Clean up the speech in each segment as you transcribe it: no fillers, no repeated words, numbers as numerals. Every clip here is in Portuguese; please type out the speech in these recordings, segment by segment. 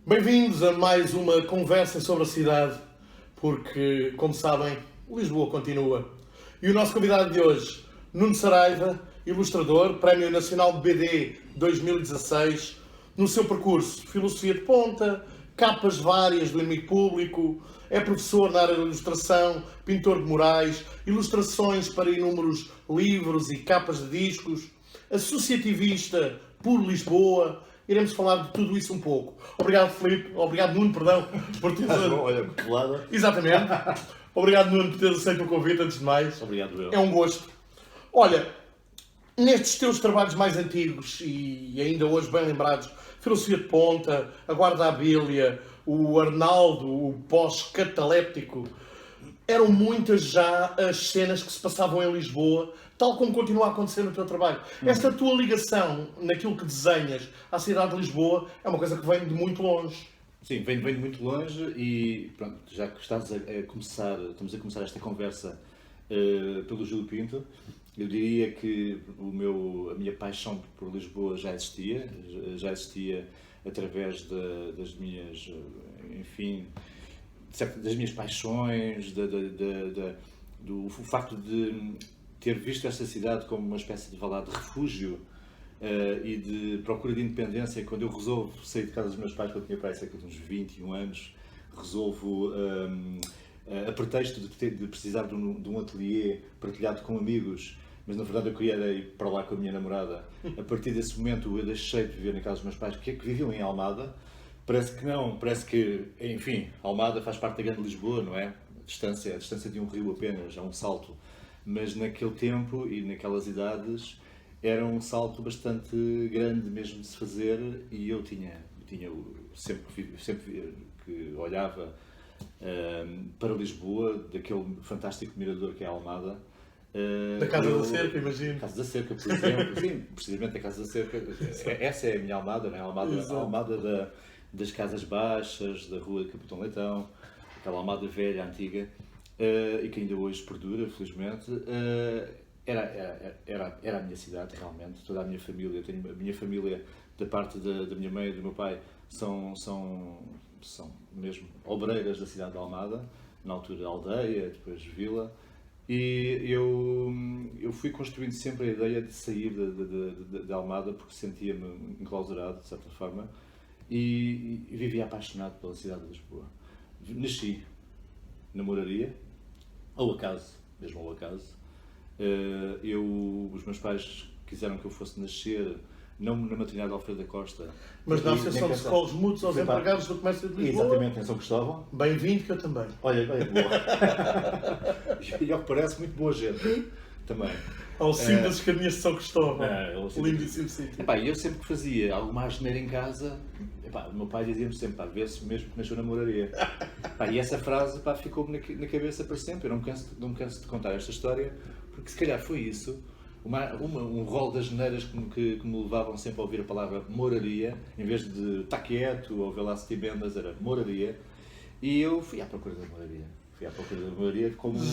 Bem-vindos a mais uma conversa sobre a cidade, porque, como sabem, Lisboa continua. E o nosso convidado de hoje, Nuno Saraiva, ilustrador, Prémio Nacional de BD 2016, no seu percurso Filosofia de Ponta, capas várias do Inimigo Público, é professor na área da ilustração, pintor de murais, ilustrações para inúmeros livros e capas de discos, associativista por Lisboa. Iremos falar de tudo isso um pouco. Obrigado, Filipe. Obrigado, Nuno, perdão, por teres... Olha, colada. Exatamente. Obrigado, Nuno, por teres aceito o convite, antes de mais. Obrigado, eu. É um gosto. Olha, nestes teus trabalhos mais antigos e ainda hoje bem lembrados, Filosofia de Ponta, A Guarda à Bíblia, o Arnaldo, o pós-cataléptico, eram muitas já as cenas que se passavam em Lisboa, tal como continua a acontecer no teu trabalho. Esta tua ligação naquilo que desenhas à cidade de Lisboa é uma coisa que vem de muito longe. Sim, vem de muito longe e pronto, já que estamos a começar esta conversa pelo Júlio Pinto, eu diria que a minha paixão por Lisboa já existia através das minhas, enfim, das minhas paixões, do facto de ter visto esta cidade como uma espécie de de refúgio e de procura de independência. Quando eu resolvo sair de casa dos meus pais, quando tinha para cerca de uns 21 anos, resolvo, a pretexto de precisar de um ateliê partilhado com amigos, mas na verdade eu queria ir para lá com a minha namorada. A partir desse momento eu deixei de viver na casa dos meus pais, porque é que viviam em Almada. Parece que não, parece que, enfim, Almada faz parte da grande Lisboa, não é? A distância de um rio apenas, é um salto. Mas naquele tempo e naquelas idades era um salto bastante grande mesmo de se fazer, e eu sempre que olhava para Lisboa, daquele fantástico mirador que é a Almada. Da Casa da Cerca, imagino. Casa da Cerca, por exemplo. Sim, precisamente a Casa da Cerca. Essa é a minha Almada, não é? A Almada das Casas Baixas, da Rua de Capitão Leitão, aquela Almada velha, antiga. E que ainda hoje perdura, felizmente. Era a minha cidade, realmente. Toda a minha família, a minha família da parte da minha mãe e do meu pai são mesmo obreiras da cidade de Almada, na altura aldeia, depois vila, e eu fui construindo sempre a ideia de sair de Almada, porque sentia-me enclausurado, de certa forma, e vivia apaixonado pela cidade de Lisboa. Nasci na moraria, ao acaso. Os meus pais quiseram que eu fosse nascer, não na maternidade de Alfredo da Costa. Mas na Associação de Socorros Mútuos aos Empregados do Comércio de Lisboa. Exatamente, em São Cristóvão. Bem-vindo, que eu também. Olha, boa. E ao que parece, muito boa gente também. Ao cimo das escadinhas de São Cristóvão. Lindíssimo sítio. Eu sempre que fazia alguma asneira em casa, o meu pai dizia-me sempre, vê-se mesmo que nasceu na moraria. E essa frase ficou-me na cabeça para sempre. Eu não me canso de contar esta história, porque se calhar foi isso, um rol de asneiras que me levavam sempre a ouvir a palavra moraria, em vez de estar quieto ou ver lá se bendas, era moraria. E eu fui à procura da moraria.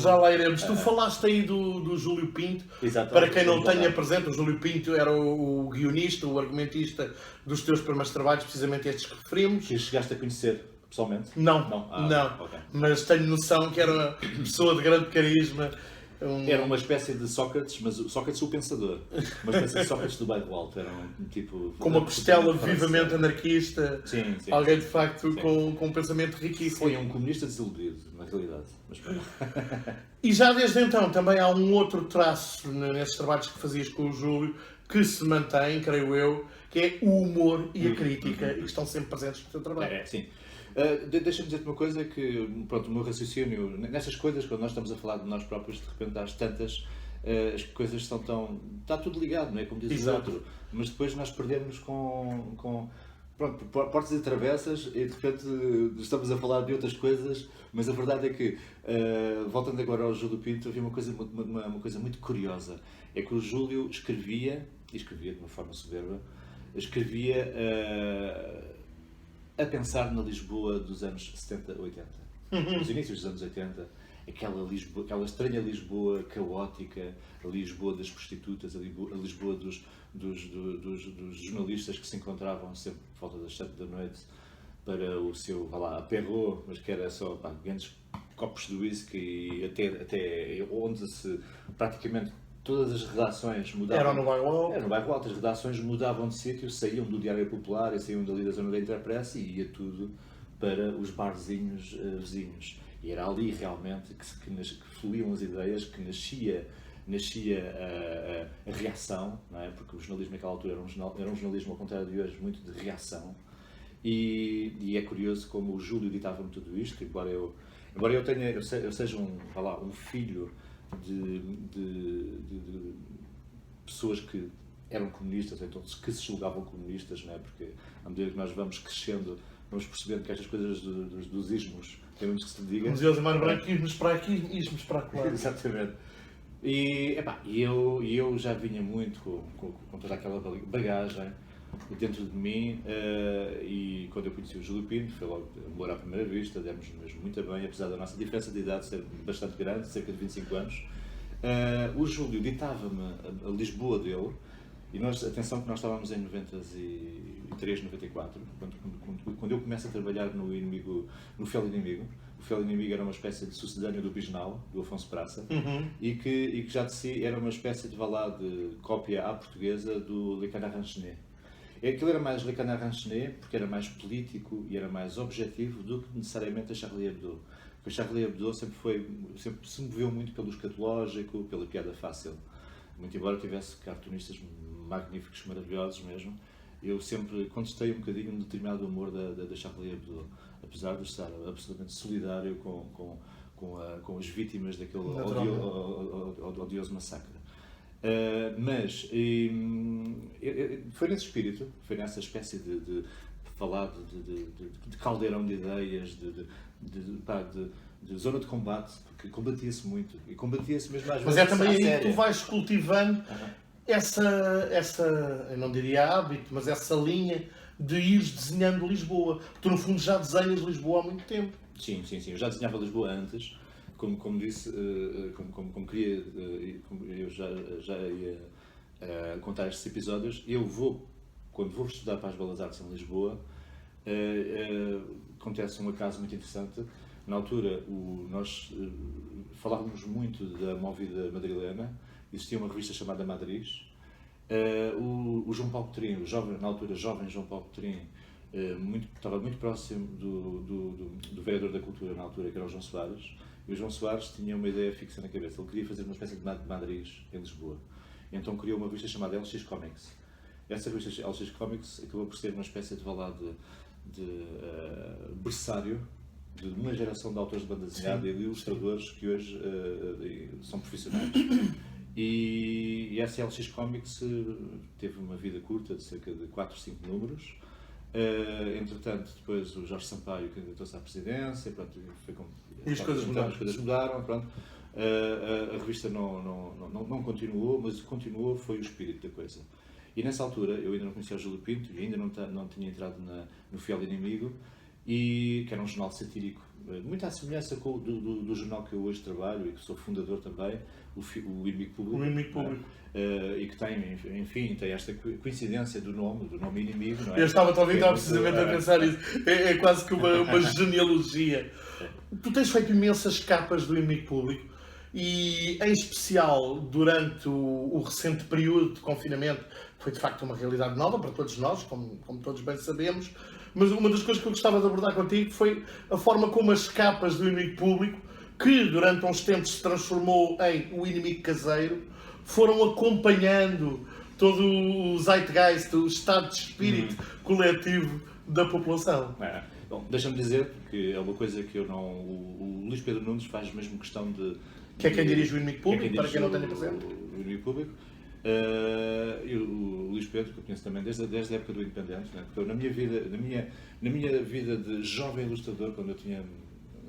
Já lá iremos. Tu falaste aí do Júlio Pinto. Exatamente. Para quem não tenha presente, o Júlio Pinto era o guionista, o argumentista dos teus primeiros trabalhos, precisamente estes que referimos. Que chegaste a conhecer pessoalmente? Não. Okay. Mas tenho noção que era uma pessoa de grande carisma. Era uma espécie de Sócrates, mas Sócrates o pensador. Uma espécie de Sócrates do bairro alto. Era um tipo... Com uma costela vivamente anarquista. Sim. Alguém de facto com um pensamento riquíssimo. Foi um comunista desiludido, na realidade. Mas... E já desde então também há um outro traço nesses trabalhos que fazias com o Júlio que se mantém, creio eu, que é o humor e a crítica, e que estão sempre presentes no teu trabalho. Sim. Deixa-me dizer-te uma coisa, que pronto, o meu raciocínio, nessas coisas, quando nós estamos a falar de nós próprios, de repente às tantas, as coisas estão tão... Está tudo ligado, não é? Como diz Exato. o outro. Mas depois nós perdemos com pronto, portas e travessas, e de repente estamos a falar de outras coisas, mas a verdade é que, voltando agora ao Júlio Pinto, havia uma coisa muito curiosa. É que o Júlio escrevia, e escrevia de uma forma soberba, escrevia a pensar na Lisboa dos anos 70, 80. Nos inícios dos anos 80, aquela estranha Lisboa caótica, a Lisboa das prostitutas, a Lisboa dos jornalistas que se encontravam sempre por volta das 7 da noite para o seu, vá lá, aperro, mas que era só grandes copos de whisky, e até onde praticamente todas as redações mudavam. Era no bairro Alto. Era no bairro Alto, as redações mudavam de sítio, saíam do Diário Popular e saíam dali da zona da Interpress e ia tudo para os barzinhos vizinhos. E era ali realmente que fluíam as ideias, que nascia a reação, não é? Porque o jornalismo naquela altura era um jornalismo, ao contrário de hoje, muito de reação. E é curioso como o Júlio ditava-me tudo isto, embora eu seja um filho de pessoas que eram comunistas, então que se julgavam comunistas, não é? Porque à medida que nós vamos crescendo, vamos percebendo que estas coisas dos ismos, tem muito que se diga. Como dizia o Mano Branco, ismos para aqui, ismos para lá. Exatamente. E eu já vinha muito com toda aquela bagagem dentro de mim, e quando eu conheci o Júlio Pinto, foi logo amor à primeira vista, demos-nos mesmo muito bem, apesar da nossa diferença de idade ser bastante grande, cerca de 25 anos. O Júlio ditava-me a Lisboa dele, e atenção que nós estávamos em 93, 94, quando eu começo a trabalhar no Fiel Inimigo. O Fiel Inimigo era uma espécie de sucedâneo do Bisnal, do Afonso Praça, e que já de si era uma espécie de cópia à portuguesa do Le Canard enchaîné. Aquilo era mais Le Canard enchaîné porque era mais político e era mais objetivo do que necessariamente a Charlie Hebdo. Porque a Charlie Hebdo sempre se moveu muito pelo escatológico, pela piada fácil. Muito embora tivesse cartunistas magníficos, maravilhosos mesmo, eu sempre contestei um bocadinho um determinado humor da Charlie Hebdo, apesar de estar absolutamente solidário com as vítimas daquele odioso massacre. Mas foi nesse espírito, foi nessa espécie de falar de caldeirão de ideias, de zona de combate, porque combatia-se muito, e combatia-se mesmo às vezes. Mas é também aí séria. que tu vais cultivando essa, eu não diria hábito, mas essa linha de ires desenhando Lisboa. Tu no fundo já desenhas Lisboa há muito tempo. Sim, eu já desenhava Lisboa antes, como disse, como queria, como eu já ia contar estes episódios. Quando vou estudar para as Belas Artes em Lisboa, acontece um caso muito interessante. Na altura, nós falávamos muito da Movida madrilena, existia uma revista chamada Madriz. O João Paulo Petrinho, na altura jovem João Paulo Petrinho, estava muito próximo do vereador da cultura na altura, que era o João Soares, e o João Soares tinha uma ideia fixa na cabeça. Ele queria fazer uma espécie de Madriz em Lisboa. E então criou uma revista chamada LX Comics. Essa revista LX Comics acabou por ser uma espécie de berçário de uma geração de autores de banda desenhada e de ilustradores que hoje são profissionais. E essa LX Comics teve uma vida curta de cerca de 4 ou 5 números. Entretanto, depois o Jorge Sampaio candidatou-se à presidência, pronto, E as coisas mudaram, pronto. A revista não continuou, mas o que continuou foi o espírito da coisa. E nessa altura eu ainda não conhecia o Júlio Pinto e ainda não tinha entrado no Fiel Inimigo, que era um jornal satírico, muito à semelhança do jornal que eu hoje trabalho e que sou fundador também, o Inimigo Público. O Inimigo Público. E que tem esta coincidência do nome Inimigo, não é? Eu estava precisamente a pensar isso. É quase que uma genealogia. Tu tens feito imensas capas do Inimigo Público e, em especial, durante o recente período de confinamento, foi de facto uma realidade nova para todos nós, como todos bem sabemos. Mas uma das coisas que eu gostava de abordar contigo foi a forma como as capas do Inimigo Público, que durante uns tempos se transformou em o inimigo caseiro, foram acompanhando todo o zeitgeist, o estado de espírito coletivo da população. Bom, deixa-me dizer, porque é uma coisa que eu não... O Luís Pedro Nunes faz mesmo questão de... Que é quem dirige o Inimigo Público, para quem não tenha o presente. O Inimigo Público. E o Luís Pedro, que eu conheço também desde a época do Independente, né? Porque eu, na minha vida de jovem ilustrador, quando eu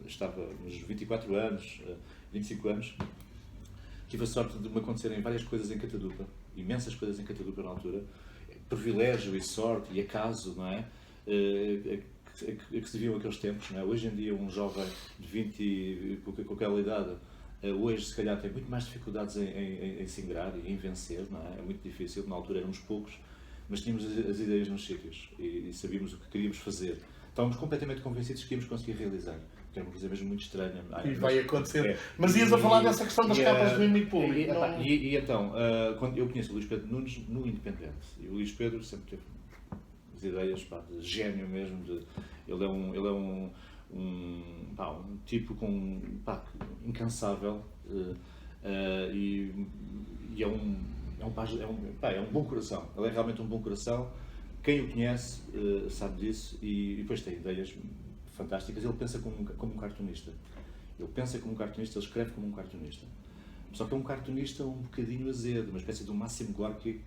estava nos 24 anos, 25 anos, tive a sorte de me acontecerem várias coisas em Catadupa, imensas coisas em Catadupa na altura, privilégio e sorte e acaso, não é? A que se viviam aqueles tempos, não é? Hoje em dia um jovem de 20 e com aquela idade, hoje se calhar tem muito mais dificuldades em se ingrar e em vencer, não é? É muito difícil, na altura éramos poucos, mas tínhamos as ideias nos sítios e sabíamos o que queríamos fazer. Estávamos completamente convencidos que íamos conseguir realizar. Que era uma coisa mesmo muito estranha. E vai acontecer. Mas ias a falar dessa questão das capas do Inimigo Público. E então, quando eu conheço o Luís Pedro Nunes no Independente, e o Luís Pedro sempre teve as ideias, pá, de gênio mesmo, ele é um tipo incansável e é um bom coração. Ele é realmente um bom coração. Quem o conhece sabe disso e depois tem ideias fantásticas. Ele pensa como um cartunista. Ele escreve como um cartunista. Só que é um cartunista um bocadinho azedo, uma espécie de um Máximo Gorki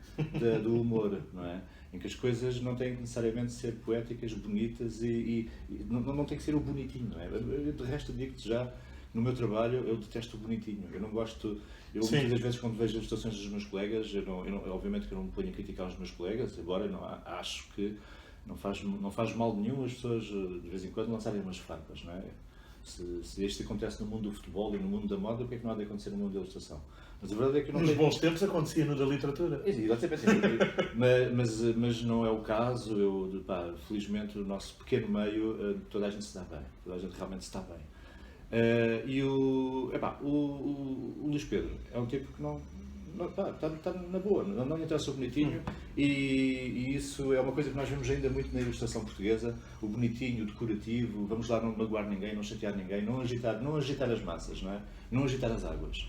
do humor, não é? Em que as coisas não têm que necessariamente ser poéticas, bonitas e não tem que ser o bonitinho, não é? De resto, digo-te já, no meu trabalho, eu detesto o bonitinho. Eu não gosto... Muitas das vezes, quando vejo ilustrações dos meus colegas, obviamente que eu não me ponho a criticar os meus colegas, embora acho que não faz mal nenhum as pessoas, de vez em quando, lançarem umas farpas, não é? Se isto acontece no mundo do futebol e no mundo da moda, o que é que não há de acontecer no mundo da ilustração? Mas a verdade é que Nos bons tempos acontecia no da literatura. Mas não é o caso. Felizmente, no nosso pequeno meio, toda a gente se dá bem. Toda a gente realmente se dá bem. E o Luís Pedro é um tipo que está na boa, não lhe interessa o bonitinho e isso é uma coisa que nós vemos ainda muito na ilustração portuguesa, o bonitinho, o decorativo, vamos lá não magoar ninguém, não chatear ninguém, não agitar as massas, não é? Não agitar as águas.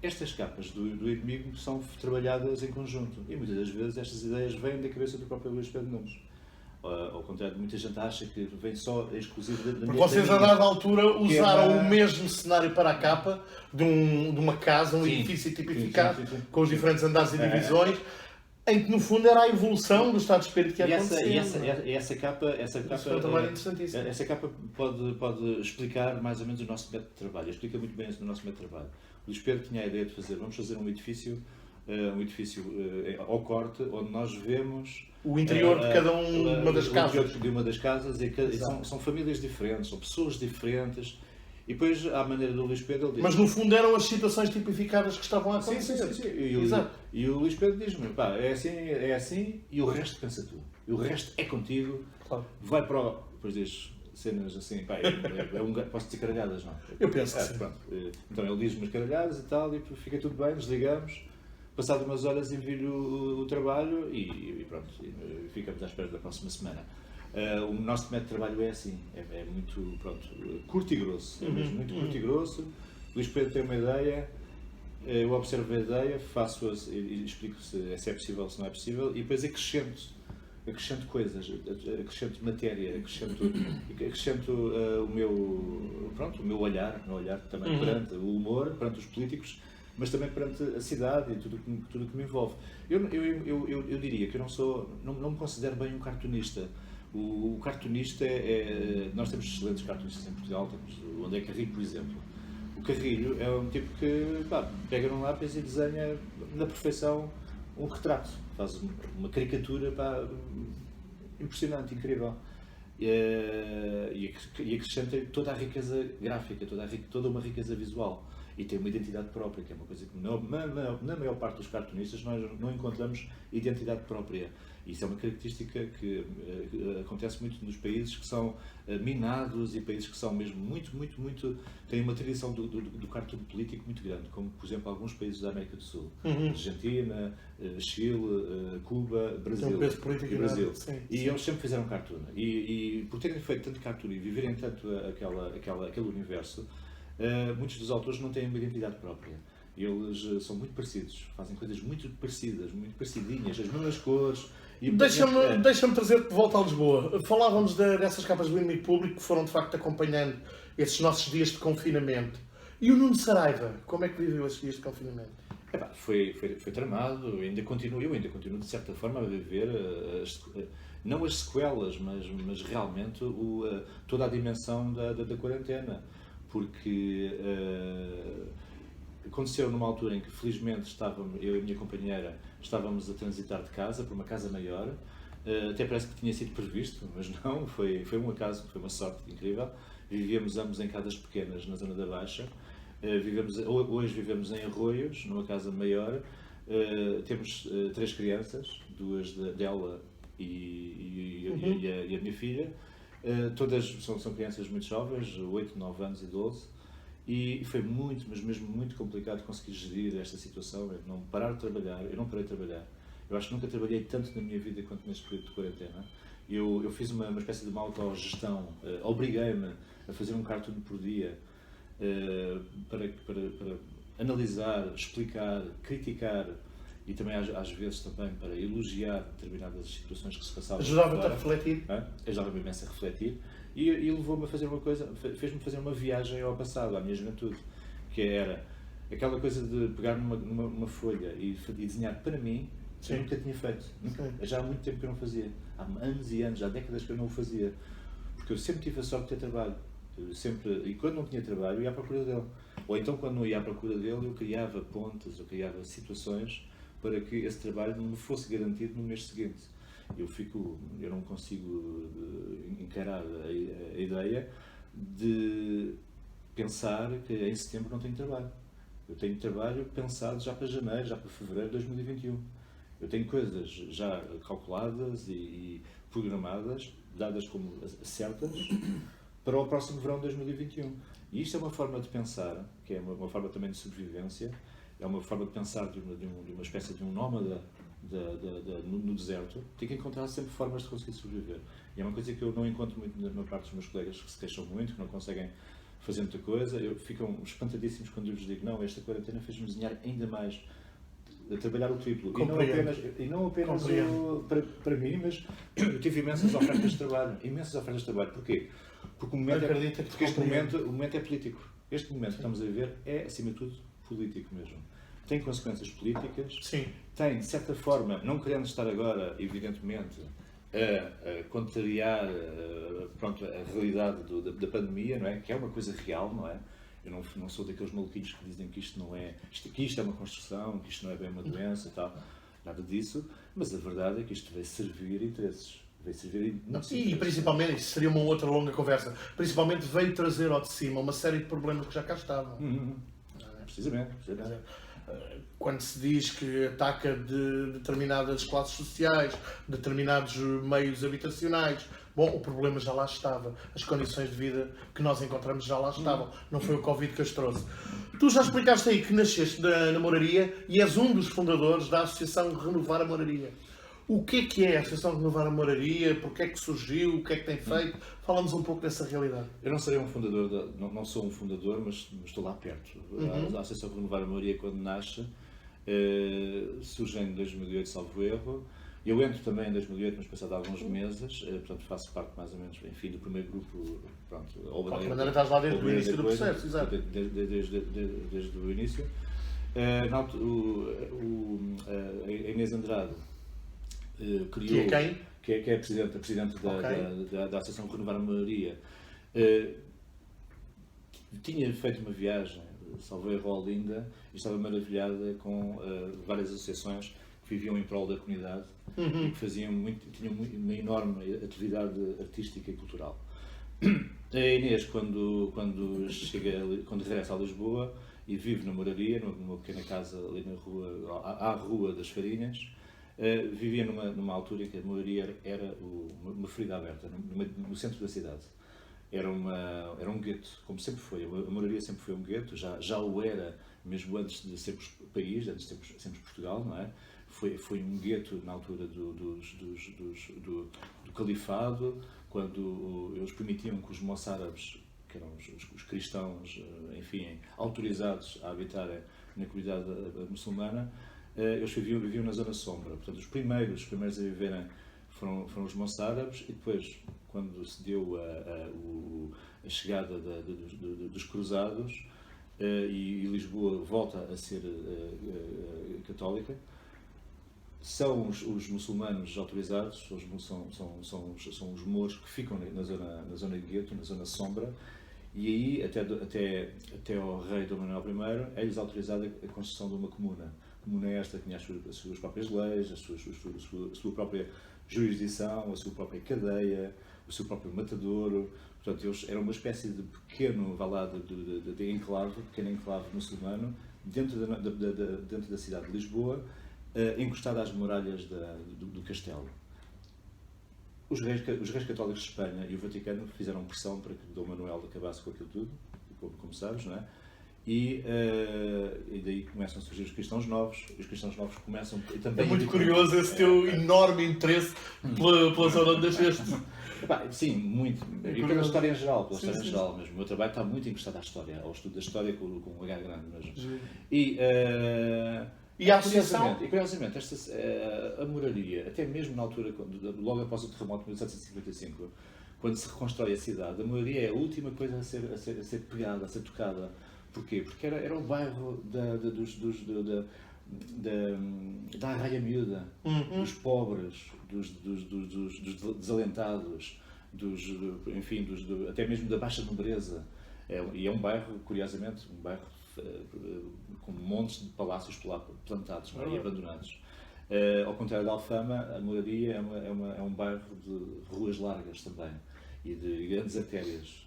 Estas capas do Inimigo são trabalhadas em conjunto e muitas das vezes estas ideias vêm da cabeça do próprio Luís Pedro Nunes. Ao contrário de muita gente acha que vem só exclusivo da minha... Vocês a dada altura usaram o mesmo cenário para a capa de uma casa, um edifício tipificado, com os diferentes andares e divisões, em que no fundo era a evolução do estado de espírito que ia acontecer. Essa capa foi um trabalho interessantíssimo. Essa capa pode explicar mais ou menos o nosso método de trabalho, explica muito bem o nosso método de trabalho. O Luís Pedro tinha a ideia de vamos fazer um edifício ao corte, onde nós vemos o interior de cada uma das casas. De uma das casas e são famílias diferentes, são pessoas diferentes. E depois, à maneira do Luís Pedro, ele diz... Mas no fundo eram as situações tipificadas que estavam a acontecer. Sim. E o Luís Pedro diz-me, é assim e o resto pensa tu. E o resto é contigo. Claro. Vai para o... Depois diz cenas assim, posso dizer caralhadas, não? Eu penso que sim. Pronto. Então ele diz-me as caralhadas e tal, e fica tudo bem, desligamos. Passado umas horas envio o trabalho e pronto, ficamos à espera da próxima semana. O nosso método de trabalho é assim, é muito curto e grosso, é mesmo muito curto e grosso. O Luís Pedro tem uma ideia, eu observo a ideia, faço-a e explico se é possível ou se não é possível e depois acrescento coisas, acrescento matéria, acrescento o meu olhar também perante o humor, perante os políticos, mas também perante a cidade e tudo que me envolve. Eu diria que eu não me considero bem um cartunista. O cartunista nós temos excelentes cartunistas em Portugal, temos o André Carrilho, por exemplo. O Carrilho é um tipo que pega num lápis e desenha na perfeição um retrato, faz uma caricatura impressionante, incrível. E acrescenta toda a riqueza gráfica, toda uma riqueza visual. E tem uma identidade própria, que é uma coisa que na maior parte dos cartunistas nós não encontramos identidade própria. Isso é uma característica que acontece muito nos países que são minados e países que são mesmo muito têm uma tradição do cartoon político muito grande, como por exemplo alguns países da América do Sul, Argentina, Chile, Cuba, Brasil. Tem um peso político e Brasil. Sim. E eles sempre fizeram cartoon. E por terem feito tanto cartoon e viverem tanto aquele universo, muitos dos autores não têm uma identidade própria. Eles são muito parecidos, fazem coisas muito parecidas, muito parecidinhas, as mesmas cores. Deixa-me trazer de volta a Lisboa. Falávamos dessas capas do inimigo público que foram de facto acompanhando esses nossos dias de confinamento. E o Nuno Saraiva, como é que viveu esses dias de confinamento? Foi tramado, eu ainda continuo de certa forma a viver, não as sequelas, mas realmente toda a dimensão da quarentena. Porque aconteceu numa altura em que felizmente eu e a minha companheira estávamos a transitar de casa para uma casa maior, até parece que tinha sido previsto, mas não, foi um acaso, foi uma sorte incrível. Vivíamos ambos em casas pequenas na zona da Baixa, hoje vivemos em Arroios, numa casa maior, temos 3 crianças, 2 dela e a minha filha, todas são crianças muito jovens, 8, 9 anos e 12, e foi muito, mas mesmo muito complicado conseguir gerir esta situação, eu não parei de trabalhar. Eu acho que nunca trabalhei tanto na minha vida quanto neste período de quarentena. Eu fiz uma espécie de uma autogestão, obriguei-me a fazer um cartoon por dia, para analisar, explicar, criticar e também às vezes também para elogiar determinadas situações que se passavam. Ajudava-te a refletir? Ajudava-me imenso a refletir e levou-me a fazer uma coisa, fez-me fazer uma viagem ao passado, à minha juventude, que era aquela coisa de pegar numa folha e desenhar para mim. Sim. Eu nunca tinha feito, já há muito tempo que eu não fazia, há anos e anos, há décadas que eu não o fazia, porque eu sempre tive a sorte de ter trabalho. E quando não tinha trabalho, eu ia à procura dele. Ou então, quando não ia à procura dele, eu criava pontes, eu criava situações para que esse trabalho não me fosse garantido no mês seguinte. Eu não consigo encarar a ideia de pensar que em setembro não tenho trabalho. Eu tenho trabalho pensado já para janeiro, já para fevereiro de 2021. Eu tenho coisas já calculadas e programadas, dadas como certas, para o próximo verão de 2021. E isto é uma forma de pensar, que é uma forma também de sobrevivência, é uma forma de pensar de uma espécie de um nómada no deserto. Tem que encontrar sempre formas de conseguir sobreviver. E é uma coisa que eu não encontro muito na maior parte dos meus colegas, que se queixam muito, que não conseguem fazer muita coisa. Ficam espantadíssimos quando eu lhes digo, não, esta quarentena fez-me desenhar ainda mais, a trabalhar o triplo. E não apenas para mim, mas eu tive imensas ofertas de trabalho. Porquê? Porque o momento é político. Este momento que estamos a viver é, acima de tudo, político mesmo. Tem consequências políticas. Sim. Tem, de certa forma, não querendo estar agora, evidentemente, a contrariar a realidade da pandemia, não é? Que é uma coisa real, não é? Eu não sou daqueles maluquinhos que dizem que isto não é, que isto é uma construção, que isto não é bem uma doença e tal, nada disso, mas a verdade é que isto vai servir interesses. E principalmente, isso seria uma outra longa conversa, principalmente veio trazer ao de cima uma série de problemas que já cá estavam. Precisamente. Quando se diz que ataca de determinadas classes sociais, determinados meios habitacionais, bom, o problema já lá estava. As condições de vida que nós encontramos já lá estavam. Não foi o Covid que as trouxe. Tu já explicaste aí que nasceste na Moraria e és um dos fundadores da Associação Renovar a Moraria. O que é a Associação Renovar a Moraria? Porquê é que surgiu? O que é que tem feito? Fala-nos um pouco dessa realidade. Eu não serei um fundador, não sou um fundador, mas estou lá perto. A Associação Renovar a Moraria, quando nasce, surge em 2008, salvo erro. Eu entro também em 2008, mas passado alguns meses, portanto faço parte mais ou menos, enfim, do primeiro grupo, pronto. De qualquer maneira estás lá desde o início do processo, exato. Desde o início. A Inês Andrade criou, que é a presidente da Associação Renovar a Moraria, tinha feito uma viagem, salvo erro, a Olinda, e estava maravilhada com várias associações que viviam em prol da comunidade e que tinham uma enorme atividade artística e cultural. A Inês, quando regressa a Lisboa e vive na Moraria, numa pequena casa ali à Rua das Farinhas, vivia numa altura em que a Moraria era uma ferida aberta, no centro da cidade. Era um gueto, como sempre foi. A Moraria sempre foi um gueto, já o era mesmo antes de sermos país, antes de sermos Portugal, não é? Foi um gueto na altura do califado, quando eles permitiam que os moçárabes que eram os cristãos, enfim, autorizados a habitarem na comunidade muçulmana, eles viviam na zona sombra. Portanto, os primeiros a viverem foram os moçárabes, e depois, quando se deu a chegada dos cruzados, e Lisboa volta a ser católica, são os muçulmanos autorizados, são os mouros que ficam na zona de gueto, na zona sombra, e aí até ao rei Dom Manuel I é-lhes autorizada a construção de uma comuna. A comuna é esta que tinha as suas próprias leis, a sua própria jurisdição, a sua própria cadeia, o seu próprio matadouro. Portanto, eles eram uma espécie de pequeno de enclave, pequeno enclave muçulmano, dentro da cidade de Lisboa, encostada às muralhas do castelo. Os reis católicos de Espanha e o Vaticano fizeram pressão para que Dom Manuel acabasse com aquilo tudo, como sabes, não é? E daí começam a surgir os cristãos novos, e os cristãos novos começam também... É muito curioso esse teu enorme interesse pela zona onde nasceste. Sim, muito. E pela história em geral, mesmo. O meu trabalho está muito encostado à história, ao estudo da história com um H grande mesmo. E a associação? Curiosamente, a moraria, até mesmo na altura, logo após o terremoto de 1755, quando se reconstrói a cidade, a moraria é a última coisa a ser pegada, a ser tocada. Porquê? Porque era o bairro da arraia miúda, dos pobres, dos desalentados, enfim, até mesmo da baixa nobreza. E é um bairro, curiosamente, com montes de palácios plantados e abandonados. Ao contrário da Alfama, a moraria é um bairro de ruas largas também, e de grandes artérias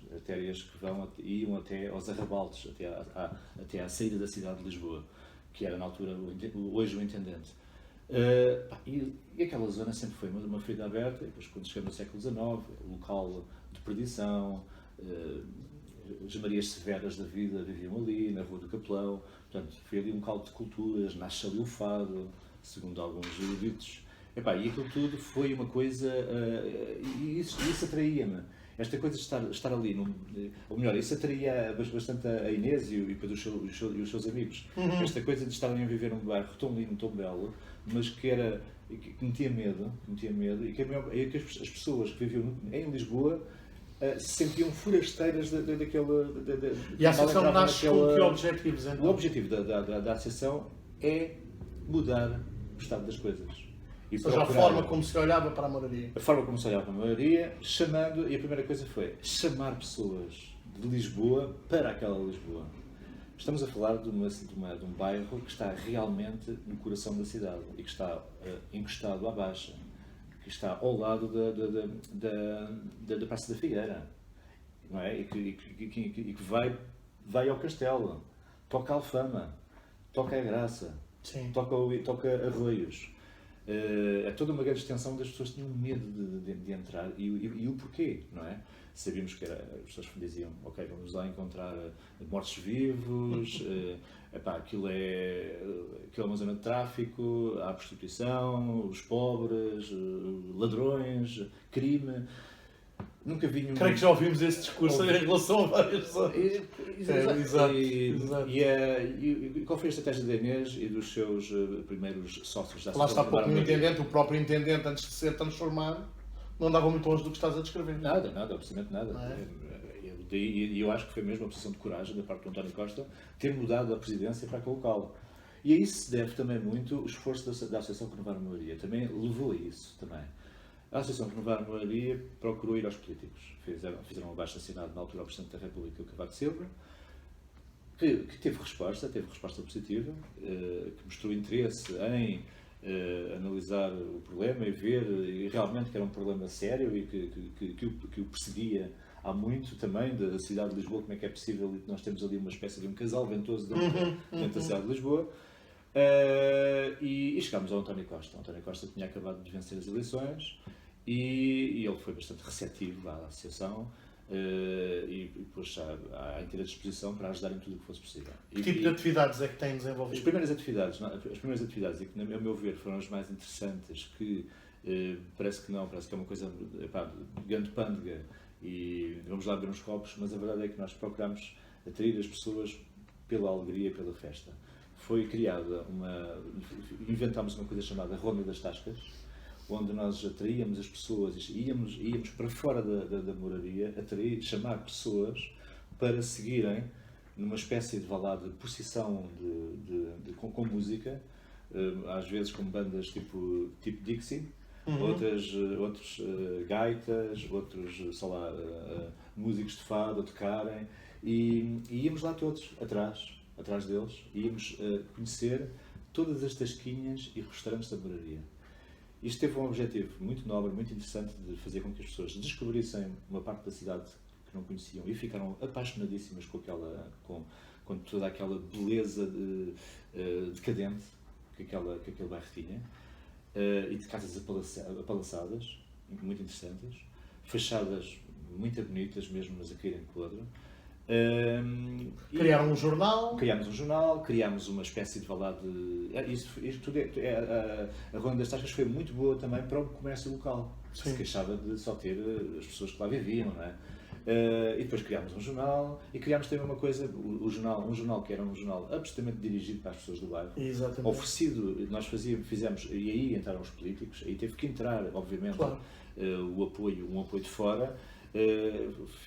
que iam até aos arrabaldes, até à saída da cidade de Lisboa, que era na altura hoje o intendente. E aquela zona sempre foi uma ferida aberta, e depois quando chegamos ao século XIX, local de perdição, as Marias Severas da vida viviam ali, na Rua do Capelão, portanto, foi ali um caldo de culturas, nasce ali o fado, segundo alguns eruditos. E aquilo tudo foi uma coisa, e isso atraía-me. Esta coisa de estar ali, ou melhor, isso atraía bastante a Inês e depois os seus amigos. Esta coisa de estarem a viver num bairro tão lindo, tão belo, mas que me tinha medo, e que as pessoas que viviam em Lisboa se sentiam forasteiras daquela... E a associação nasce com que objetivos? O objetivo da associação é mudar o estado das coisas. Ou seja, a forma como se olhava para a moraria. A forma como se olhava para a moraria, e a primeira coisa foi chamar pessoas de Lisboa para aquela Lisboa. Estamos a falar de um bairro que está realmente no coração da cidade e que está encostado à Baixa, que está ao lado da Praça da Figueira, não é? E que vai ao Castelo, toca a Alfama, toca a Graça, toca Arroios. É toda uma grande extensão das pessoas que tinham medo de entrar e o porquê, não é? Sabíamos que as pessoas diziam, ok, vamos lá encontrar mortos-vivos, aquilo é uma zona de tráfico, há prostituição, os pobres, ladrões, crime. Nunca vi nenhum... Creio que já ouvimos esse discurso em relação a várias zonas. Exato. E qual foi a estratégia da Inês e dos seus primeiros sócios da Lá está pouco no intendente, o próprio intendente, antes de ser transformado, não andava muito longe do que estás a descrever. Nada, absolutamente nada. E eu acho que foi mesmo uma posição de coragem da parte do António Costa ter mudado a presidência para colocá-lo. E a isso se deve também muito o esforço da Associação Renovar a Moraria. Também levou a isso também. A Associação Renovar a Moraria procurou ir aos políticos. Fizeram um abaixo-assinado na altura ao Presidente da República, o Cavaco Silva, que teve resposta positiva, que mostrou interesse em analisar o problema e ver realmente que era um problema sério e que o perseguia há muito também, da cidade de Lisboa, como é que é possível, nós temos ali uma espécie de um casal ventoso dentro da cidade de Lisboa. E chegámos ao António Costa. O António Costa tinha acabado de vencer as eleições e ele foi bastante receptivo à associação e pôs à inteira disposição para ajudar em tudo o que fosse possível. Que tipo de atividades é que tem desenvolvido? As primeiras atividades, e que, a meu ver, foram as mais interessantes, que parece que é uma coisa de grande pândega e vamos lá beber uns copos, mas a verdade é que nós procuramos atrair as pessoas pela alegria, pela festa. Foi criada inventámos uma coisa chamada Ronda das Tascas, onde nós atraíamos as pessoas, íamos para fora da moradia, chamar pessoas para seguirem numa espécie de procissão com música, às vezes com bandas tipo Dixie, outros gaitas, outros, sei lá, músicos de fado a tocarem, e íamos lá todos, atrás deles, íamos conhecer todas as tasquinhas e restaurantes da moradia. Isto teve um objetivo muito nobre, muito interessante, de fazer com que as pessoas descobrissem uma parte da cidade que não conheciam e ficaram apaixonadíssimas com toda aquela beleza decadente que aquele bairro tinha, e de casas apalaçadas, muito interessantes, fachadas muito bonitas mesmo, mas a caírem de podre. Criaram um jornal. Criámos um jornal, criámos uma espécie de isto tudo a Ronda das Tascas foi muito boa também para o comércio local, que se queixava de só ter as pessoas que lá viviam, não é? E depois criámos um jornal e criámos também uma coisa, um jornal que era um jornal absolutamente dirigido para as pessoas do bairro. Exatamente. Oferecido, nós fizemos, e aí entraram os políticos, aí teve que entrar, obviamente, claro, um apoio de fora.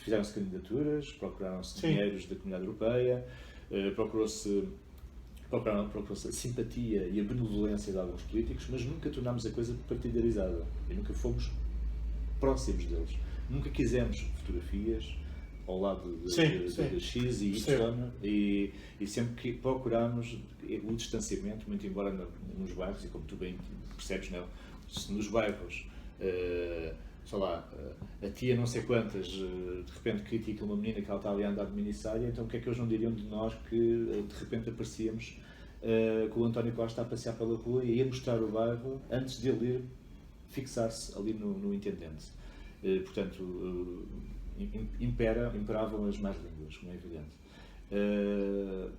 Fizeram-se candidaturas, procuraram-se dinheiros da Comunidade Europeia, procurou-se a simpatia e a benevolência de alguns políticos, mas nunca tornámos a coisa partidarizada e nunca fomos próximos deles. Nunca quisemos fotografias ao lado de X e Y, e sempre que procurámos o distanciamento, muito embora nos bairros, e como tu bem percebes, não, se nos bairros, sei lá, a tia não sei quantas de repente critica uma menina que ela está ali a andar de minissaia, então o que é que eles não diriam de nós que de repente aparecíamos com o António Costa a passear pela rua e a mostrar o bairro antes de ele ir fixar-se ali no intendente. Portanto, imperavam as más línguas, como é evidente.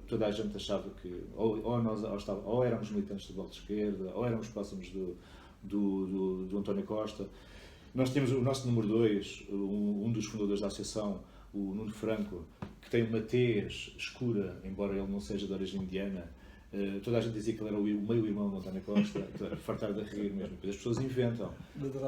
Toda a gente achava que ou éramos militantes do Bloco de Esquerda, ou éramos próximos do António Costa. Nós temos o nosso número 2, um dos fundadores da associação, o Nuno Franco, que tem uma tez escura, embora ele não seja de origem indiana. Toda a gente dizia que ele era o meio-irmão do António Costa, fartar de rir mesmo, depois as pessoas inventam.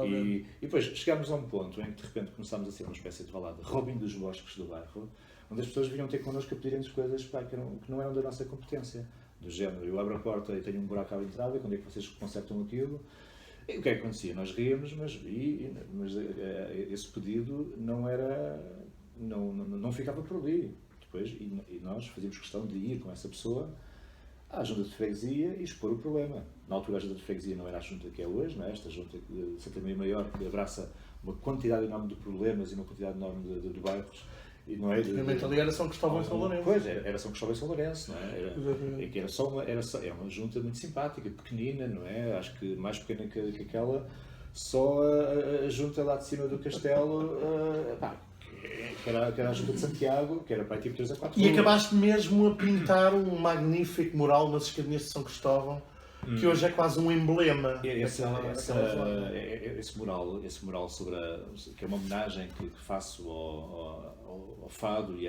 E depois chegámos a um ponto em que de repente começámos a ser uma espécie de Robin dos Bosques do bairro, onde as pessoas vinham ter connosco a pedirem-nos coisas que não eram da nossa competência. Do género, eu abro a porta e tenho um buraco à entrada, quando é que vocês consertam aquilo? E o que é que acontecia? Nós ríamos, mas esse pedido não ficava por ali. Depois, e nós fazíamos questão de ir com essa pessoa à junta de freguesia e expor o problema. Na altura a junta de freguesia não era a junta que é hoje, não é? Esta junta de Santa Maria Maior, que abraça uma quantidade enorme de problemas e uma quantidade enorme de bairros. E não é antigamente ali era São Cristóvão e São Lourenço. Pois, era São Cristóvão e São Lourenço, não é? É uma junta muito simpática, pequenina, não é? Acho que mais pequena que aquela, só a junta lá de cima do castelo, que era a junta de Santiago, que era para aí tipo 3 a 4 E acabaste mesmo a pintar um magnífico mural nas escadinhas de São Cristóvão, que hoje é quase um emblema. Esse mural que é uma homenagem que faço ao fado e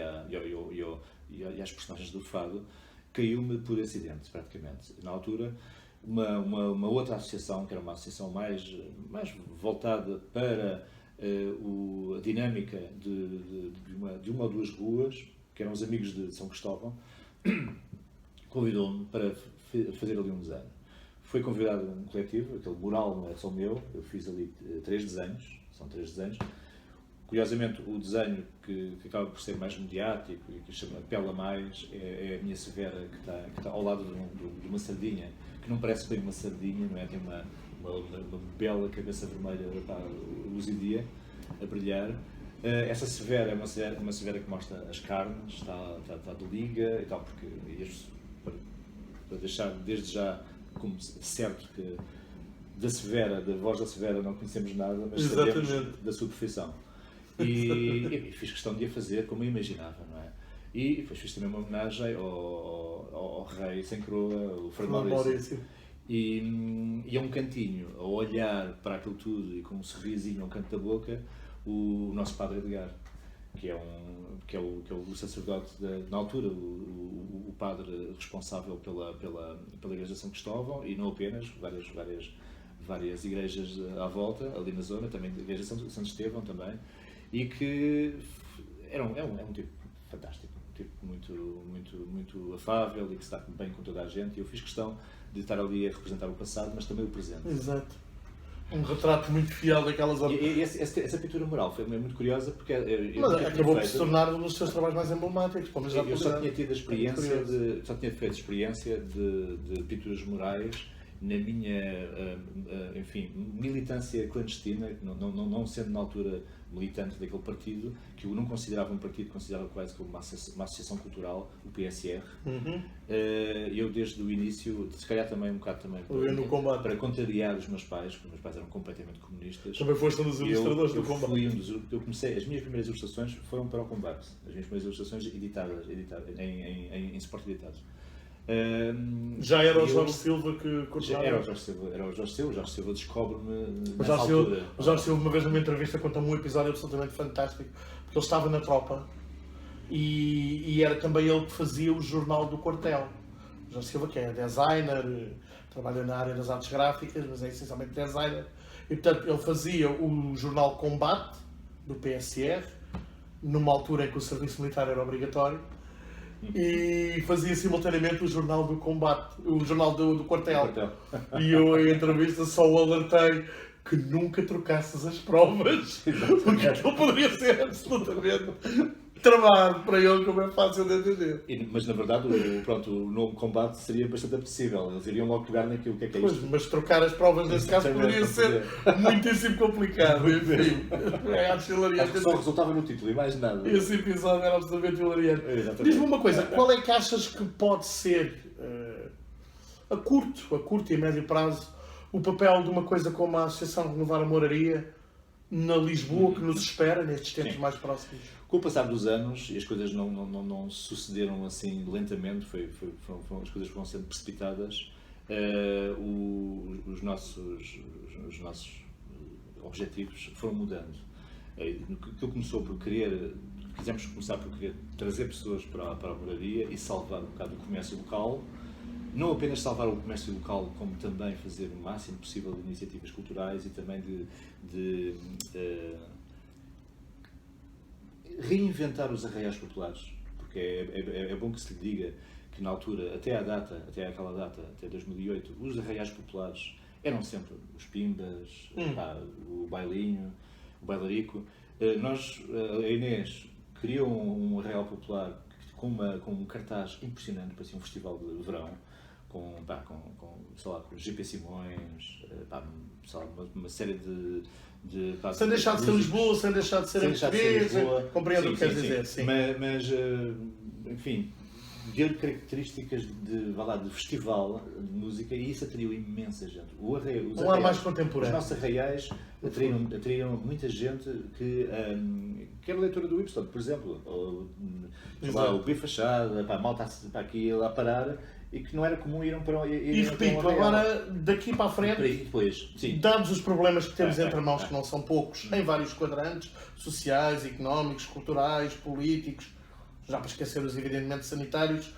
às personagens do fado, caiu-me por acidente, praticamente. Na altura, uma outra associação, que era uma associação mais voltada para a dinâmica de uma ou duas ruas, que eram os Amigos de São Cristóvão, convidou-me para fazer ali um desenho. Foi convidado um coletivo, aquele mural não é só meu, eu fiz ali 3 desenhos, são 3 desenhos. Curiosamente, o desenho que acaba por ser mais mediático e que apela mais é a minha Severa, que está ao lado de uma sardinha, que não parece bem uma sardinha, não é? Tem uma bela cabeça vermelha, luzidia, a brilhar. Essa Severa é uma Severa que mostra as carnes, está de liga e tal, porque para deixar desde já como certo que da voz da Severa não conhecemos nada, mas sabemos da sua profissão. E fiz questão de a fazer como eu imaginava, não é? E depois fiz também uma homenagem ao rei sem coroa, o Fernando Maurício. E a um cantinho, a olhar para aquilo tudo e com um sorrisinho ao canto da boca, o nosso padre Edgar, que é o sacerdote na altura, o padre responsável pela Igreja de São Cristóvão, e não apenas, várias igrejas à volta, ali na zona, também a Igreja de São Estevão também, e que é um tipo fantástico, um tipo muito afável e que se dá bem com toda a gente, e eu fiz questão de estar ali a representar o passado, mas também o presente. Exato. Um retrato muito fiel daquelas horas. E essa pintura mural foi muito curiosa porque Mas acabou por se tornar um dos seus trabalhos mais emblemáticos. Eu só tinha tido a experiência só tinha feito experiência de pinturas murais na minha, enfim, militância clandestina, não sendo na altura militante daquele partido, que eu não considerava um partido, considerava quase como uma associação cultural, o PSR. Eu desde o início, se calhar também um bocado também para contrariar os meus pais, porque os meus pais eram completamente comunistas. Também foste um dos ilustradores do combate. Eu comecei, as minhas primeiras ilustrações foram para o combate, as minhas primeiras ilustrações editadas em suporte editado. Já era o Jorge Silva que continuava? Era o Jorge Silva descobre-me nessa altura. O Jorge Silva, uma vez numa entrevista, conta-me um episódio absolutamente fantástico, porque ele estava na tropa e era também ele que fazia o jornal do quartel. O Jorge Silva, que é designer, trabalha na área das artes gráficas, mas é essencialmente designer, e portanto ele fazia o jornal Combate do PSR, numa altura em que o serviço militar era obrigatório, e fazia simultaneamente o jornal do combate, o jornal do quartel. E eu em entrevista só o alertei que nunca trocasses as provas, porque aquilo poderia ser absolutamente tramado para ele, como é fácil de entender. Mas na verdade o nome combate seria bastante apetecível, eles iriam logo pegar naquilo que é pois, isto. mas trocar as provas nesse caso poderia ser muitíssimo complicado. Enfim, acho hilariante. Acho que só resultava no título e mais nada. Esse episódio era absolutamente hilariante. Diz-me uma coisa, qual é que achas que pode ser, a curto e a médio prazo, o papel de uma coisa como a Associação Renovar a Moraria na Lisboa que nos espera nestes tempos mais próximos? Com o passar dos anos, e as coisas não sucederam assim lentamente, as coisas foram sendo precipitadas, os nossos objetivos foram mudando. Aquilo começou por quisemos começar por querer trazer pessoas para a moraria e salvar um bocado o comércio local, não apenas salvar o comércio local, como também fazer o máximo possível de iniciativas culturais e também de reinventar os arraiais populares, porque é bom que se lhe diga que na altura, até aquela data, até 2008, os arraiais populares eram sempre os pimbas, o bailinho, o bailarico. A Inês criou um arraial popular com um cartaz impressionante, parecia um festival de verão, com GP Simões, uma série de sem deixar de ser Lisboa, sem deixar de ser em português, compreendo o que queres dizer. Sim. Mas, enfim, deu características de festival de música e isso atraiu imensa gente. Um ar mais contemporâneo. Os nossos arraiais atraíram muita gente que era leitora do Y, por exemplo, o P Fachada, a malta aqui lá parar, e que não era comum ir para E repito, agora daqui para a frente, depois, dados os problemas que temos entre mãos, que não são poucos, em vários quadrantes, sociais, económicos, culturais, políticos, já para esquecer os evidentemente sanitários,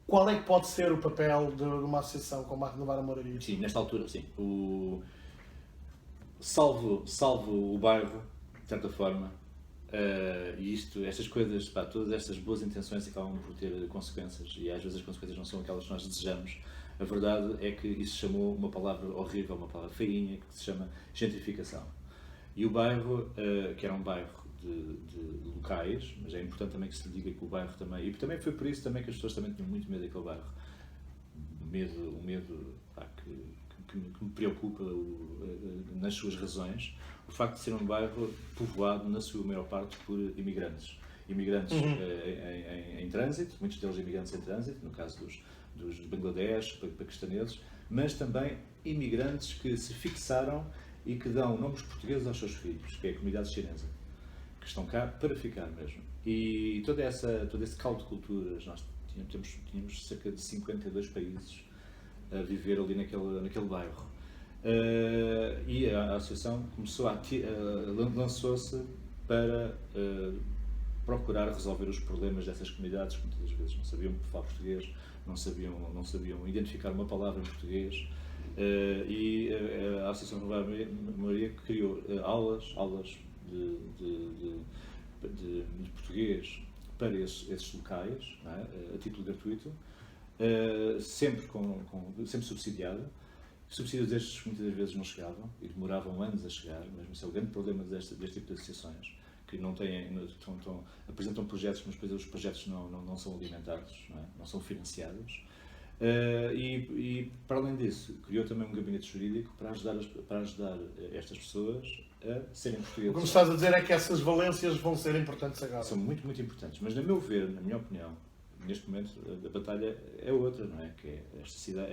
qual é que pode ser o papel de uma associação como a Renovar a Moraria? Sim, nesta altura, sim. Salvo o bairro, de certa forma, e estas coisas, todas estas boas intenções acabam por ter consequências e às vezes as consequências não são aquelas que nós desejamos. A verdade é que isso chamou uma palavra horrível, uma palavra feinha, que se chama gentrificação. E o bairro, que era um bairro de locais, mas é importante também que se diga que o bairro também, e também foi por isso também que as pessoas também tinham muito medo daquele bairro, um medo que me preocupa nas suas razões, o facto de ser um bairro povoado, na sua maior parte, por imigrantes em trânsito, muitos deles imigrantes em trânsito, no caso dos Bangladesh, paquistaneses, mas também imigrantes que se fixaram e que dão nomes portugueses aos seus filhos, que é a comunidade chinesa, que estão cá para ficar mesmo. E todo esse caldo de culturas, nós tínhamos cerca de 52 países a viver ali naquele bairro. E a associação lançou-se para procurar resolver os problemas dessas comunidades que muitas vezes não sabiam falar português, não sabiam identificar uma palavra em português. E a Associação Renovar Maioria criou aulas de português para esses locais, não é? A título gratuito, sempre subsidiado. Subsídios destes muitas vezes não chegavam e demoravam anos a chegar, mesmo esse é o grande problema deste tipo de associações, que não têm, apresentam projetos, mas depois os projetos não são alimentados, não são financiados. E para além disso, criou também um gabinete jurídico para ajudar estas pessoas a serem portugueses. O que me estás a dizer é que essas valências vão ser importantes agora. São muito, muito importantes, mas na minha opinião, neste momento a batalha é outra, não é? Que é esta cidade,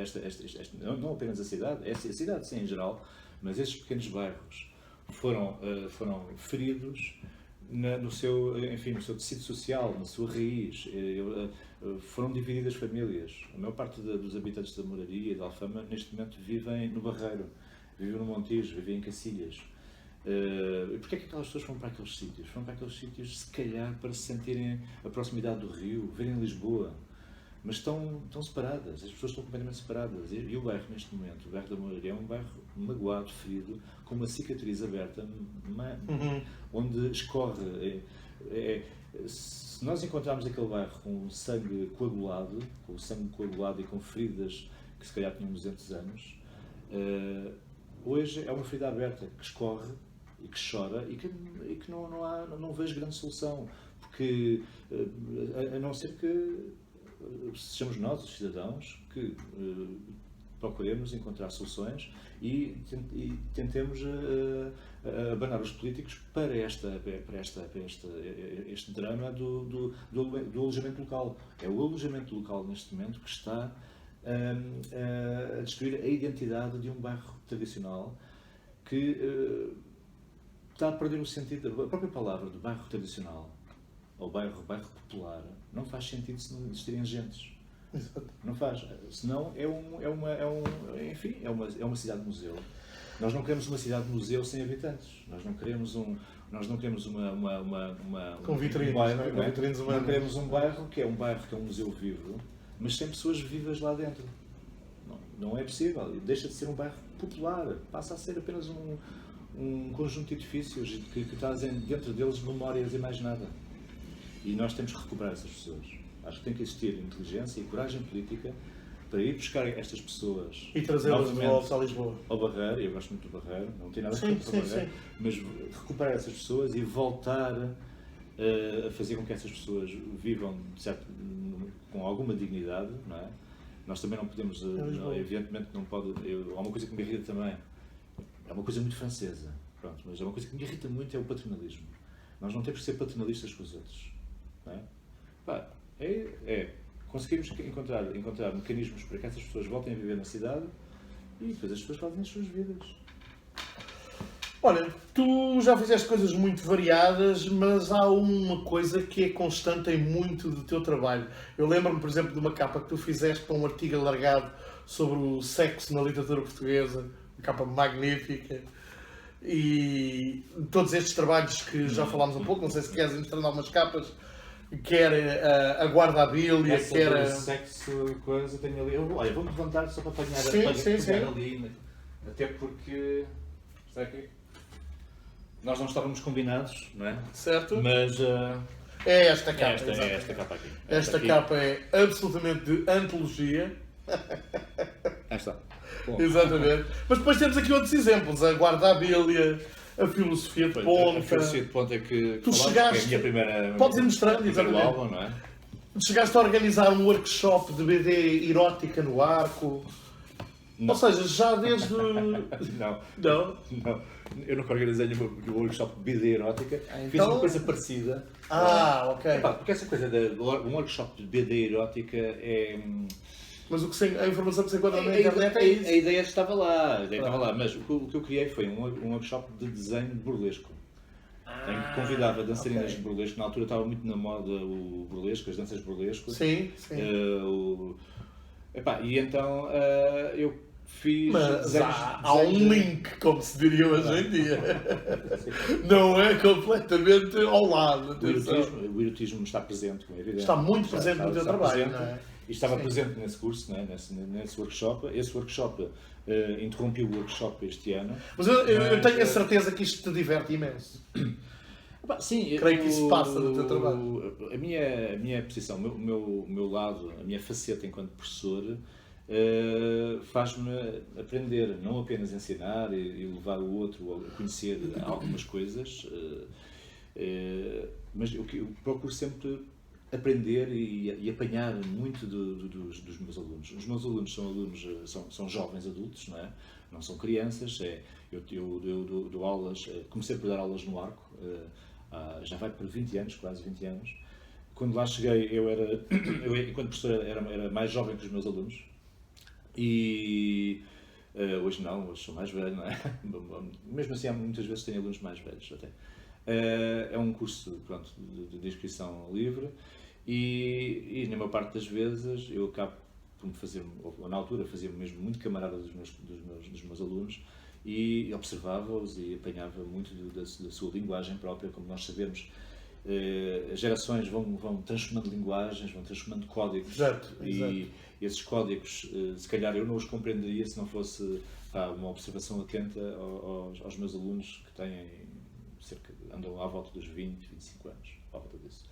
não apenas a cidade, é a cidade sim em geral, mas estes pequenos bairros foram feridos no seu tecido social, na sua raiz. Foram divididas famílias. A maior parte dos habitantes da Moraria e da Alfama neste momento vivem no Barreiro, vivem no Montijo, vivem em Cacilhas. E porquê é que aquelas pessoas foram para aqueles sítios? Foram para aqueles sítios, se calhar, para se sentirem a proximidade do rio, verem Lisboa. Mas estão separadas, as pessoas estão completamente separadas. E o bairro, neste momento, o bairro da Moraria, é um bairro magoado, ferido, com uma cicatriz aberta, onde escorre. Se nós encontrarmos aquele bairro com sangue coagulado e com feridas que se calhar tinham 200 anos, hoje é uma ferida aberta que escorre e que chora e que não vejo grande solução, porque a não ser que sejamos nós, os cidadãos, que procuremos encontrar soluções e tentemos abanar os políticos para este drama do alojamento local. É o alojamento local neste momento que está a destruir a identidade de um bairro tradicional que está a perder o sentido. A própria palavra do bairro tradicional ou bairro popular não faz sentido se não existirem agentes. Exato. Não faz. Senão é uma cidade-museu. Nós não queremos uma cidade-museu sem habitantes. Nós não queremos com vitrines, um bairro, com vitrines humanas. Não queremos um bairro que é um museu vivo, mas sem pessoas vivas lá dentro. Não é possível. Deixa de ser um bairro popular. Passa a ser apenas um conjunto de edifícios que trazem dentro deles memórias e mais nada. E nós temos que recuperar essas pessoas. Acho que tem que existir inteligência e coragem política para ir buscar estas pessoas e trazê-las de volta a Lisboa. Ao Barreiro, eu gosto muito do Barreiro, não tem nada a ver com o Barreiro, mas recuperar essas pessoas e voltar a fazer com que essas pessoas vivam com alguma dignidade, não é? Nós também não podemos, evidentemente não pode, há uma coisa que me irrita também, é uma coisa muito francesa, pronto, mas é uma coisa que me irrita muito, é o paternalismo. Nós não temos que ser paternalistas com os outros, não é? Conseguimos encontrar mecanismos para que essas pessoas voltem a viver na cidade e depois as pessoas fazem as suas vidas. Olha, tu já fizeste coisas muito variadas, mas há uma coisa que é constante em muito do teu trabalho. Eu lembro-me, por exemplo, de uma capa que tu fizeste para um artigo alargado sobre o sexo na literatura portuguesa, uma capa magnífica. E todos estes trabalhos que já falámos um pouco, não sei se queres entrar em algumas capas, quer a Guarda à Bíblia, quer a... sexo, coisa, tenho ali... Olha, vou-me levantar só para apanhar, apanhar ali, até porque... Está aqui? Nós não estávamos combinados, não é? Certo. Mas... é esta capa. Esta capa aqui. Esta capa é absolutamente de antologia. Está. Bom. Exatamente. Mas depois temos aqui outros exemplos. A Guarda à Bíblia, a Filosofia de Ponta. A Filosofia de Ponta é que... Tu chegaste... é a minha primeira... Podes ir mostrando, exatamente. Álbum, não é? Chegaste a organizar um workshop de BD erótica no Arco. Não. Ou seja, já desde... Não. Eu nunca organizei nenhum workshop de BD erótica. Então... Fiz uma coisa parecida. Ok. Epá, porque essa coisa de um workshop de BD erótica é... Mas a informação que se encontra na internet é isso. A ideia estava lá, mas o que eu criei foi um workshop de desenho de burlesco. Em que convidava dançarinas de burlesco. Na altura estava muito na moda o burlesco, as danças burlesco. Sim. E então eu fiz Mas desenhos, há um link, como se diria hoje em dia. Não é completamente ao lado. O erotismo está presente, como é evidente. Está muito presente no teu trabalho, presente, não é? E estava Sim. presente nesse curso, não é? nesse workshop. Esse workshop interrompi o workshop este ano. Mas eu tenho a certeza que isto te diverte imenso. Sim, Creio que isso passa do teu trabalho. A minha posição, o meu lado, a minha faceta enquanto professor, faz-me aprender, não apenas ensinar e levar o outro a conhecer algumas coisas, mas eu procuro sempre aprender e apanhar muito dos meus alunos. Os meus alunos são jovens adultos, não é? Não são crianças. Eu dou aulas, comecei por dar aulas no Arco, já vai por 20 anos, quase 20 anos. Quando lá cheguei, eu enquanto professor, era mais jovem que os meus alunos. E hoje não, hoje sou mais velho, não é? Mesmo assim, muitas vezes tenho alunos mais velhos até. É um curso, pronto, de inscrição livre e na maior parte das vezes eu acabo por me fazer, ou na altura fazia-me mesmo muito camarada dos meus alunos e observava-os e apanhava muito da sua linguagem própria. Como nós sabemos, as gerações vão transformando linguagens, vão transformando códigos. Exato. E esses códigos, se calhar eu não os compreenderia se não fosse uma observação atenta aos meus alunos que têm andam à volta dos 20, 25 anos, à volta disso.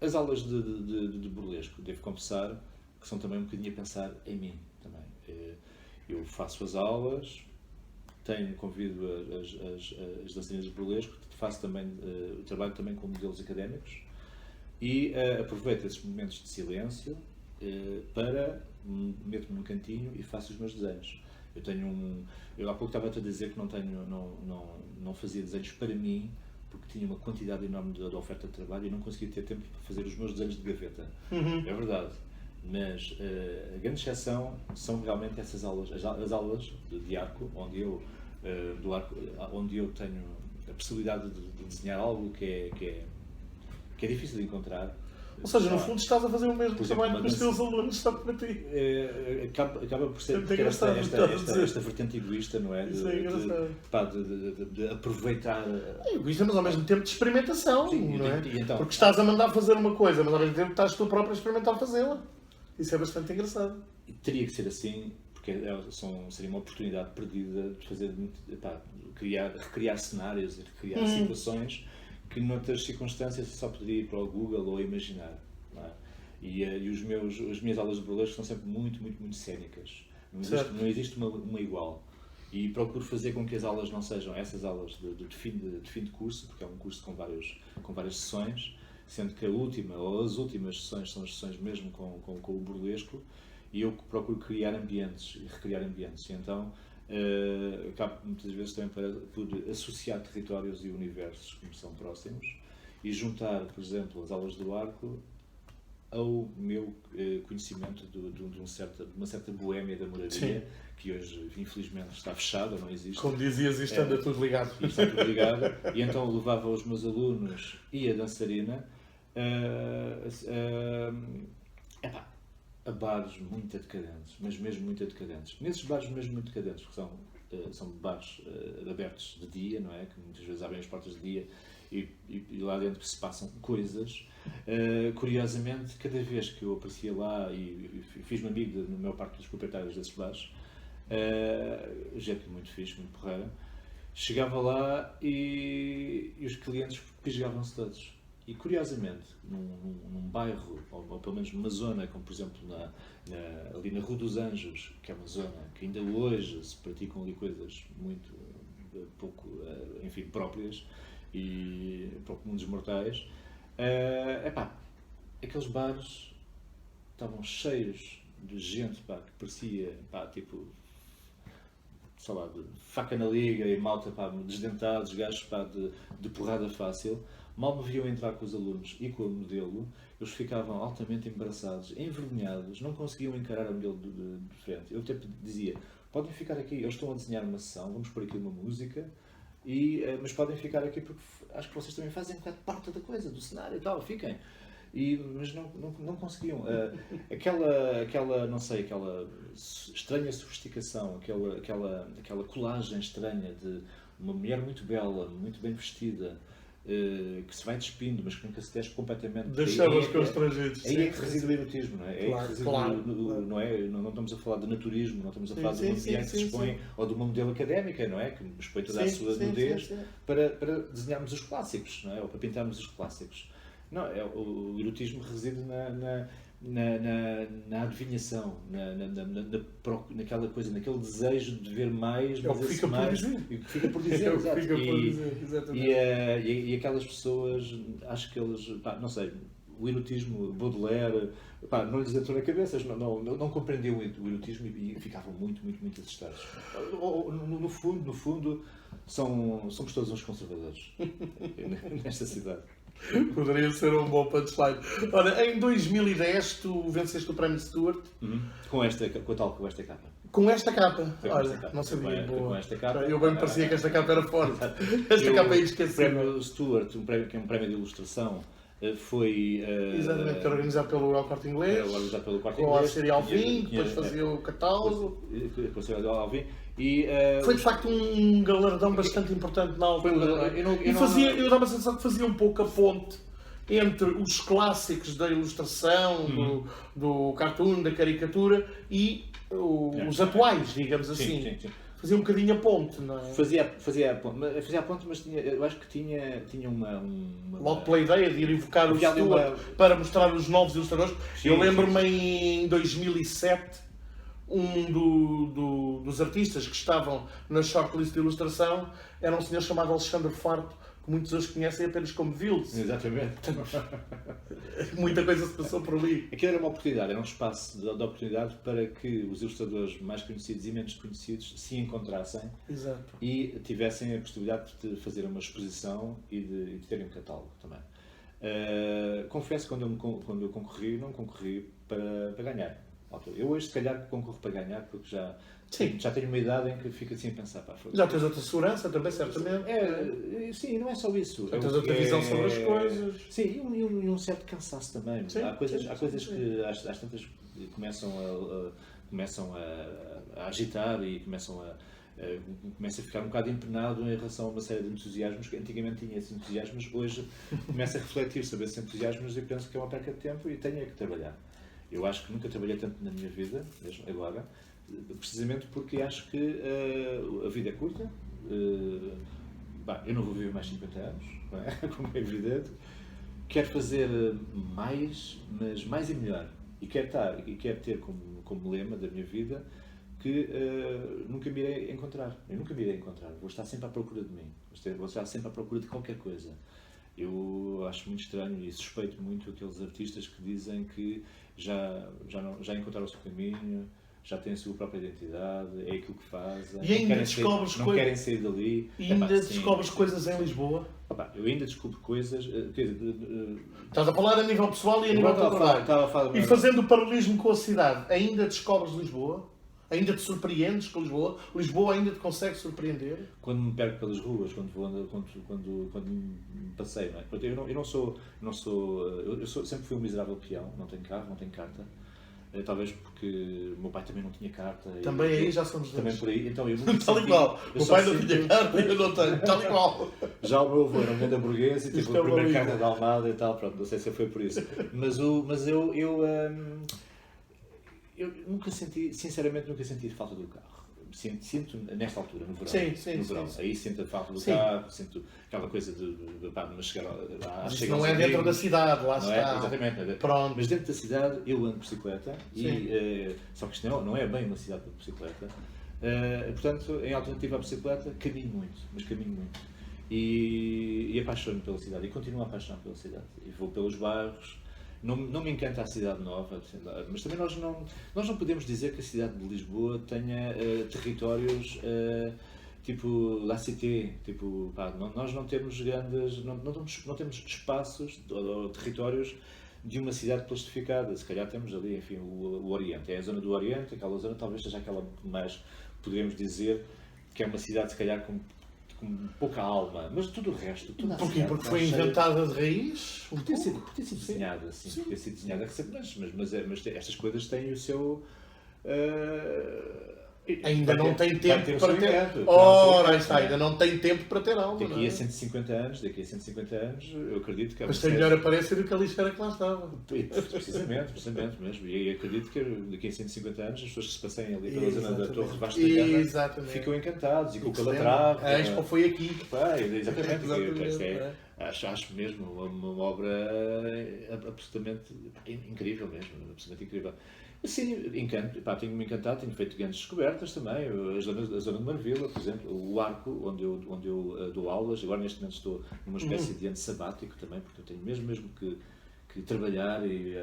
As aulas de burlesco, devo confessar, que são também um bocadinho a pensar em mim também. Eu faço as aulas, convido as dançarinas de burlesco, faço também, trabalho também com modelos académicos e aproveito esses momentos de silêncio meto-me num cantinho e faço os meus desenhos. Eu há pouco estava a dizer que não fazia desenhos para mim, porque tinha uma quantidade enorme de oferta de trabalho e não conseguia ter tempo para fazer os meus desenhos de gaveta. É verdade. Mas a grande exceção são realmente essas aulas, as aulas de arco, onde eu tenho a possibilidade de desenhar algo que é difícil de encontrar. Ou seja, no fundo estás a fazer o mesmo trabalho que os teus alunos, só para ti. Acaba por ser esta vertente egoísta, não é? Isso é engraçado. De aproveitar. É egoísta, mas ao mesmo tempo de experimentação, Sim, não é? Então, porque estás a mandar fazer uma coisa, mas ao mesmo tempo estás tu próprio a experimentar fazê-la. Isso é bastante engraçado. Teria que ser assim, porque seria uma oportunidade perdida de fazer, recriar cenários e recriar situações que noutras circunstâncias só poderia ir para o Google ou imaginar. Não é? E as minhas aulas de burlesco são sempre muito, muito, muito cénicas. Não existe uma igual. E procuro fazer com que as aulas não sejam essas aulas de fim de curso, porque é um curso com várias sessões, sendo que a última ou as últimas sessões são as sessões mesmo com o burlesco, e eu procuro criar ambientes e recriar ambientes. E então acabo muitas vezes também por associar territórios e universos que me são próximos e juntar, por exemplo, as aulas do arco ao meu conhecimento de uma certa boémia da moradia, que hoje infelizmente está fechada, não existe. Como dizias, isto anda tudo ligado. Isto está tudo ligado. E então levava os meus alunos e a dançarina a bares muito decadentes, mas mesmo muito decadentes. Nesses bares mesmo muito decadentes, que são bares abertos de dia, não é? Que muitas vezes abrem as portas de dia e lá dentro se passam coisas. Curiosamente, cada vez que eu aparecia lá e fiz-me amigo na maior parte dos proprietários desses bares, gente muito fixe, muito porreira, chegava lá e os clientes pisgavam-se todos. E curiosamente, num bairro, ou pelo menos numa zona, como por exemplo ali na Rua dos Anjos, que é uma zona que ainda hoje se praticam ali coisas muito pouco, enfim, próprias e para o comum dos mortais, aqueles bares estavam cheios de gente que parecia tipo, sei lá, de faca na liga e malta desdentados, gajos de porrada fácil. Mal me viam entrar com os alunos e com o modelo, eles ficavam altamente embaraçados, envergonhados, não conseguiam encarar o modelo de frente. Eu até dizia, podem ficar aqui, eles estão a desenhar uma sessão, vamos pôr aqui uma música, mas podem ficar aqui porque acho que vocês também fazem um bocado parte da coisa, do cenário e tal, fiquem. mas não conseguiam. Não sei, aquela estranha sofisticação, aquela colagem estranha de uma mulher muito bela, muito bem vestida, que se vai despindo, mas que nunca se despe completamente. Deixava-os constrangidos. Aí é que reside o erotismo, não é? Aí Claro, é que reside claro. não é? Não estamos a falar de naturismo, não estamos a falar de uma mulher que se expõe, sim. ou de uma modelo académica, não é? Que expõe toda a sua nudez para desenharmos os clássicos, não é? Ou para pintarmos os clássicos. Não, o erotismo reside na adivinhação, naquela coisa, naquele desejo de ver mais, É o que mas fica por dizer. E o que fica por dizer, É o que exato. fica por dizer, exatamente. E aquelas pessoas, acho que eles, pá, não sei, o erotismo, Baudelaire, pá, não lhes entrou na cabeça, não compreendiam o erotismo e ficavam muito assustados. No fundo, somos todos uns conservadores nesta cidade. Poderia ser um bom punchline. Ora, em 2010 tu venceste o Prémio Stewart. Com esta capa. Com esta capa. Foi com Olha, esta capa. não sabia. Foi com Boa. esta capa. Eu bem me parecia que esta capa era forte. Esta O capa é inesquecível. Prémio Stewart, que é um prémio de ilustração, foi Exatamente, que era organizado pelo El Corte Inglês. organizado pelo Corte Com a Inglês. série Alvin, depois fazia o catálogo. Com a série Alvin. E, Foi de facto um galardão bastante importante na altura. Foi um galardão. Eu dava a sensação que fazia um pouco a ponte entre os clássicos da ilustração, do cartoon, da caricatura e os atuais, digamos assim. Sim. Fazia um bocadinho a ponte, não é? Fazia a ponte, mas eu acho que tinha uma Logo pela ideia de ir evocar o Havia ali Stewart para mostrar os novos ilustradores. Sim, Eu lembro-me em 2007, dos artistas que estavam na shortlist de ilustração era um senhor chamado Alexandre Farto, que muitos hoje conhecem apenas como Vils. Exatamente. Muita coisa se passou por ali. Aquilo era uma oportunidade, era um espaço de oportunidade para que os ilustradores mais conhecidos e menos conhecidos se encontrassem. Exato. E tivessem a possibilidade de fazer uma exposição e de terem um catálogo também. Confesso que quando eu concorri, não concorri para ganhar. Eu hoje, se calhar, concorro para ganhar, porque já tenho uma idade em que fico assim a pensar. Pá, Já tens outra segurança também, certamente. Sim, não é só isso. Já tens outra visão sobre as coisas. Sim, e um certo cansaço também. Sim, há coisas sim. que às tantas começam a agitar e começa a ficar um bocado empenado em relação a uma série de entusiasmos que antigamente tinha esses entusiasmos, hoje começa a refletir sobre esses entusiasmos e penso que é uma perca de tempo e tenho que trabalhar. Eu acho que nunca trabalhei tanto na minha vida, mesmo agora, precisamente porque acho que a vida é curta. Eu não vou viver mais 50 anos, não é? Como é evidente. Quero fazer mais, mas mais e melhor. E quero ter como lema da minha vida que nunca me irei encontrar. Eu nunca me irei encontrar. Vou estar sempre à procura de mim. Vou estar sempre à procura de qualquer coisa. Eu acho muito estranho e suspeito muito aqueles artistas que dizem que já encontraram o seu caminho, já têm a sua própria identidade, é aquilo que fazem. E ainda descobres coisas. Não querem sair dali. E ainda descobres coisas em Lisboa? Eu ainda descubro coisas. Estás a falar a nível pessoal e a nível de trabalho. E fazendo o paralelismo com a cidade, ainda descobres Lisboa? Ainda te surpreendes com Lisboa? Lisboa ainda te consegue surpreender? Quando me perco pelas ruas, quando me passeio, não é? Eu sempre fui um miserável peão, não tenho carro, não tenho carta. Talvez porque o meu pai também não tinha carta. Também aí já somos dois. Também por aí, então eu nunca Tal igual. O pai não tinha carta e eu não tenho. Tal igual. Já o meu avô era um grande burguês e teve a primeira carta da Almada e tal, pronto, não sei se foi por isso. Mas eu sinceramente nunca senti falta do carro. Sinto nesta altura, no verão. Sim. Aí sinto a falta do carro, sinto aquela coisa de chegar lá. Mas isso não é dentro da cidade, lá está. Exatamente. Pronto. Mas dentro da cidade eu ando de bicicleta, só que isto não é bem uma cidade de bicicleta. Portanto, em alternativa à bicicleta, caminho muito. E apaixono-me pela cidade, e continuo a apaixonar pela cidade. E vou pelos bairros. Não me encanta a cidade nova, mas também nós não podemos dizer que a cidade de Lisboa tenha territórios tipo La Cité, nós não temos grandes, não temos espaços ou territórios de uma cidade plastificada. Se calhar temos ali, enfim, o Oriente, é a zona do Oriente, aquela zona talvez seja aquela mais, poderíamos dizer, que é uma cidade se calhar com pouca alma, mas tudo o resto, tudo a Porquê? cidade Porque está foi cheia- inventada de raiz? por ter sido desenhada assim, por ter sido desenhada recentemente, mas estas coisas têm o seu. Ainda não tem vai tempo ter o para seu ter. encanto, Ora, vai ter o seu aí está, encanto, ainda não tem tempo para ter alma. não Daqui é? a 150 anos, eu acredito que é Mas tem melhor aparência do que a lixeira que lá estava. Precisamente mesmo. E acredito que daqui a 150 anos as pessoas que se passem ali pela zona da Torre Vasta da Gama Exatamente. ficam encantados e com o Se lembra? Calatrava. A Expo foi aqui. Exatamente. Exatamente, Acho mesmo uma obra absolutamente incrível mesmo. Absolutamente incrível. Sim, encanto. Pá, tenho-me encantado, tenho feito grandes descobertas também. A zona de Marvila, por exemplo, o Arco, onde eu dou aulas. Agora, neste momento, estou numa espécie de ano sabático também, porque eu tenho mesmo que trabalhar e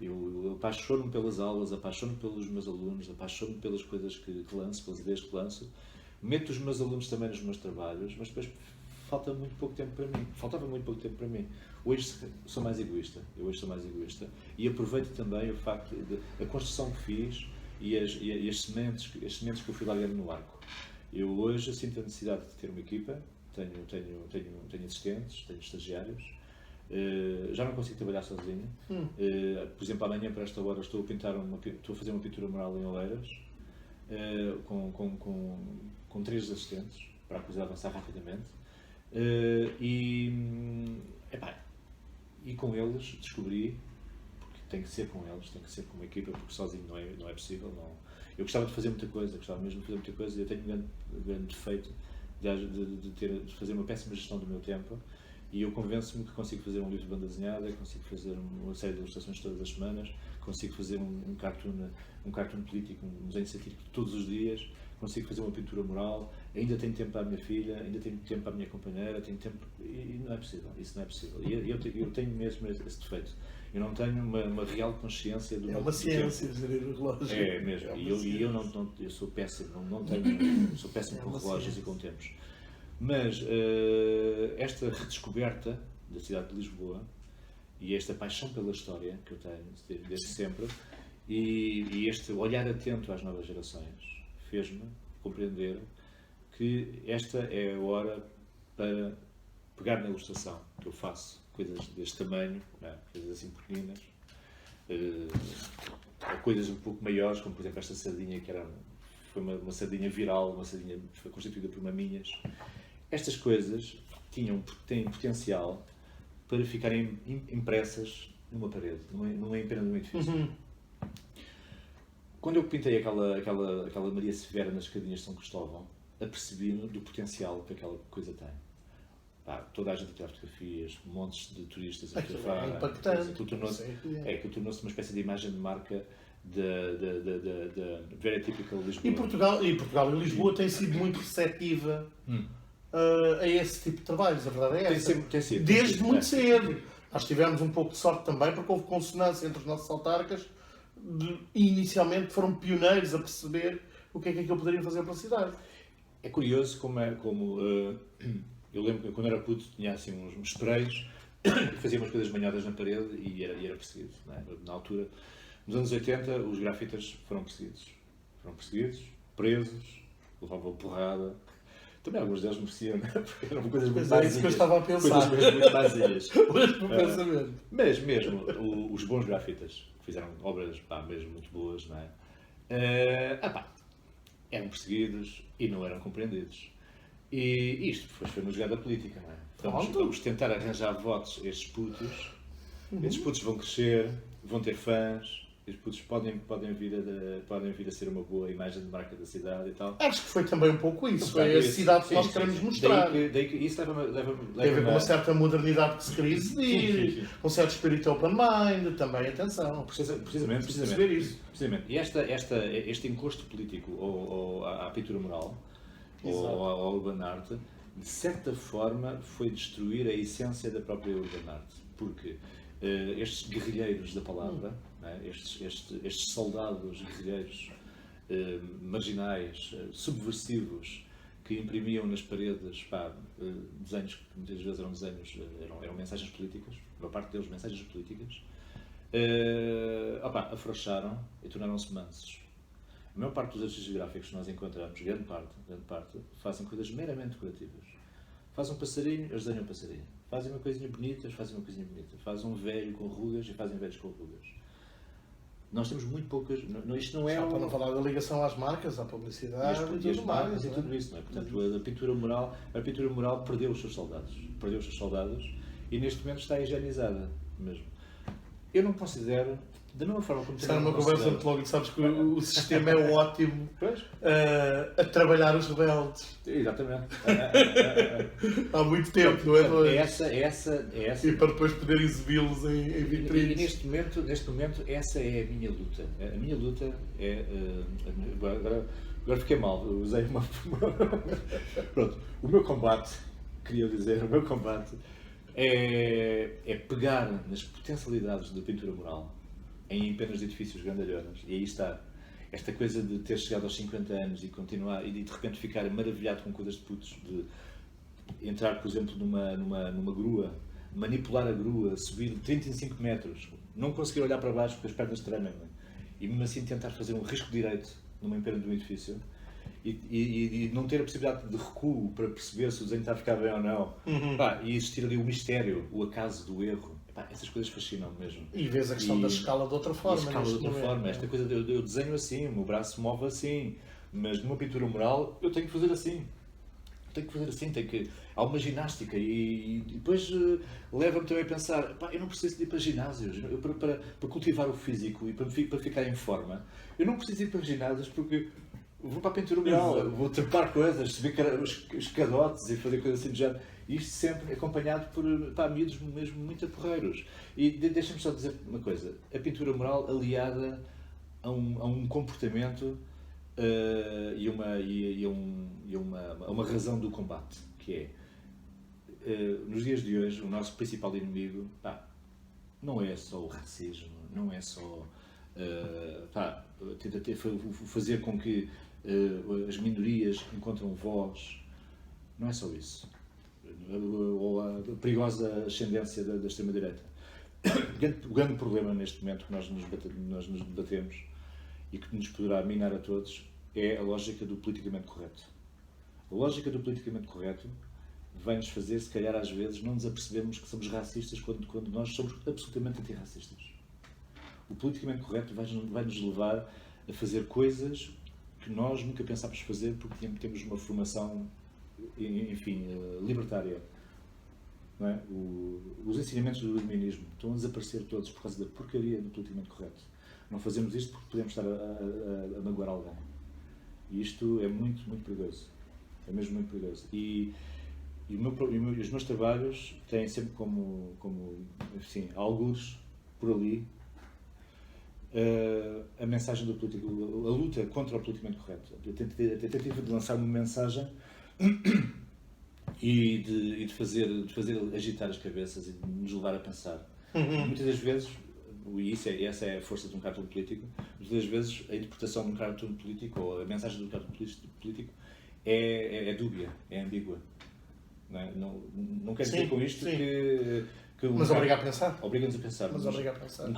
eu apaixono-me pelas aulas, apaixono-me pelos meus alunos, apaixono-me pelas coisas que lanço, pelas ideias que lanço. Meto os meus alunos também nos meus trabalhos, mas depois faltava muito pouco tempo para mim. Hoje sou mais egoísta, e aproveito também o facto da construção que fiz e as sementes que eu fui largando no Arco. Eu hoje sinto a necessidade de ter uma equipa, tenho assistentes, tenho estagiários, já não consigo trabalhar sozinho. Por exemplo, amanhã para esta hora estou a fazer uma pintura mural em Oeiras, com 3 assistentes, para a coisa avançar rapidamente. E com eles descobri, porque tem que ser com eles, tem que ser com uma equipa, porque sozinho não é possível. Não. Eu gostava de fazer muita coisa, e eu tenho um grande defeito de fazer uma péssima gestão do meu tempo, e eu convenço-me que consigo fazer um livro de banda desenhada, consigo fazer uma série de ilustrações todas as semanas, consigo fazer um cartoon político, um desenho satírico todos os dias, consigo fazer uma pintura mural, ainda tenho tempo para a minha filha, ainda tenho tempo para a minha companheira, tenho tempo... E não é possível, isso não é possível. E eu tenho mesmo esse defeito. Eu não tenho uma real consciência do meu tempo. É uma ciência, gerir o relógio. É mesmo, eu sou péssimo, sou péssimo com relógios e com tempos. Mas esta redescoberta da cidade de Lisboa e esta paixão pela história que eu tenho desde sempre e este olhar atento às novas gerações fez-me compreender que esta é a hora para pegar na ilustração que eu faço, coisas deste tamanho, não é? Coisas assim pequeninas, a coisas um pouco maiores, como por exemplo esta sardinha que foi uma sardinha viral, uma sardinha foi constituída por maminhas. Estas coisas têm potencial para ficarem impressas numa parede, numa empena de um edifício. Quando eu pintei aquela Maria Severa nas escadinhas de São Cristóvão, apercebi-me do potencial que aquela coisa tem. Toda a gente a tirar fotografias, montes de turistas a fotografar. É impactante. Aquilo tornou-se uma espécie de imagem de marca da very typical Lisboa. E Portugal e Lisboa têm sido muito receptiva a esse tipo de trabalhos, a verdade é essa. Tem sido. Desde muito cedo. Nós tivemos um pouco de sorte também, porque houve consonância entre os nossos autarcas e inicialmente foram pioneiros a perceber o que é que aquilo poderia fazer para a cidade. É curioso como eu lembro que quando era puto tinha assim uns sprays e fazia umas coisas banhadas na parede e era perseguido. Não é? Na altura, nos anos 80, os grafitas foram perseguidos, presos, levavam porrada. Também alguns deles mereciam, porque eram coisas muito vazias. É isso que eu estava a pensar. Coisas muito vazias. Mas mesmo os bons grafitas fizeram obras mesmo muito boas, não é? Eram perseguidos e não eram compreendidos. E isto foi uma jogada política, não é? Vamos tentar arranjar votos a estes putos. Estes putos vão crescer, vão ter fãs. Estes putos podem vir a ser uma boa imagem de marca da cidade e tal. Acho que foi também um pouco isso. É a cidade que nós queremos mostrar. Daí que isso leva tem a ver com uma certa modernidade que se queria exigir, com um certo espírito open mind, também, atenção. Precisamente. Isso. E este encosto político à pintura mural, ou à urban art, de certa forma foi destruir a essência da própria urban art. Porque estes guerrilheiros da palavra, estes soldados guerrilheiros marginais, subversivos, que imprimiam nas paredes desenhos que muitas vezes eram mensagens políticas, uma parte deles mensagens políticas, afrouxaram e tornaram-se mansos. A maior parte dos artistas gráficos que nós encontramos, grande parte, fazem coisas meramente decorativas. Faz um passarinho, eles desenham um passarinho. Fazem uma coisinha bonita, eles fazem uma coisinha bonita. Faz um velho com rugas e fazem velhos com rugas. Nós temos muito poucas. Isto não é. Já para não falar da ligação às marcas, à publicidade e as marcas e tudo isso, não é? Portanto, a pintura mural perdeu os seus soldados. Perdeu os seus soldados e neste momento está higienizada mesmo. Eu não considero, da mesma forma como Será uma conversa muito longa, sabes que o sistema é ótimo a trabalhar os rebeldes. Exatamente. Há muito tempo, não é? É essa. E para depois poder exibi-los em vitrines. E neste momento, essa é a minha luta. A minha luta é. Agora fiquei mal, usei uma. Pronto, o meu combate, é pegar nas potencialidades da pintura mural em penas de edifícios grandalhonas. E aí está. Esta coisa de ter chegado aos 50 anos e continuar, e de repente ficar maravilhado com coisas de putos, de entrar, por exemplo, numa grua, manipular a grua, subir 35 metros, não conseguir olhar para baixo porque as pernas tremem, e mesmo assim tentar fazer um risco direito numa empena de um edifício, e não ter a possibilidade de recuo para perceber se o desenho está a ficar bem ou não, e existir ali o mistério, o acaso do erro. Essas coisas fascinam mesmo. E vês a questão da escala de outra forma. Esta coisa de eu desenho assim, o meu braço move assim, mas numa pintura mural eu tenho que fazer assim. Há uma ginástica e depois leva-me também a pensar, eu não preciso de ir para ginásios para cultivar o físico e para ficar em forma. Eu não preciso ir para ginásios porque vou para a pintura mural, vou trepar coisas, subir os cadotes e fazer coisas assim do género. Isto sempre acompanhado por miúdos mesmo muito porreiros. E deixa-me só dizer uma coisa, a pintura mural aliada a um comportamento e uma razão do combate, que é, nos dias de hoje, o nosso principal inimigo não é só o racismo, não é só fazer com que as minorias encontrem voz, não é só isso. Ou a perigosa ascendência da extrema-direita. O grande problema neste momento que nós nos debatemos e que nos poderá minar a todos é a lógica do politicamente correto. A lógica do politicamente correto vai-nos fazer, se calhar às vezes, não nos apercebemos que somos racistas quando nós somos absolutamente antirracistas. O politicamente correto vai-nos levar a fazer coisas que nós nunca pensámos fazer porque temos uma formação, enfim, libertária. Não é? Os ensinamentos do iluminismo estão a desaparecer todos por causa da porcaria do politicamente correto. Não fazemos isto porque podemos estar a magoar alguém. E isto é muito, muito perigoso. É mesmo muito perigoso. E os meus trabalhos têm sempre como enfim, algures por ali a mensagem do político, a luta contra o politicamente correto. A tentativa de lançar uma mensagem e de fazer agitar as cabeças e de nos levar a pensar. Muitas das vezes, e essa é a força de um cartoon político, muitas das vezes a interpretação de um cartoon político ou a mensagem do cartoon político é dúbia, é ambígua. Não quero dizer com isto que mas obriga a pensar. Obriga-nos a pensar. Mas obriga a pensar. Um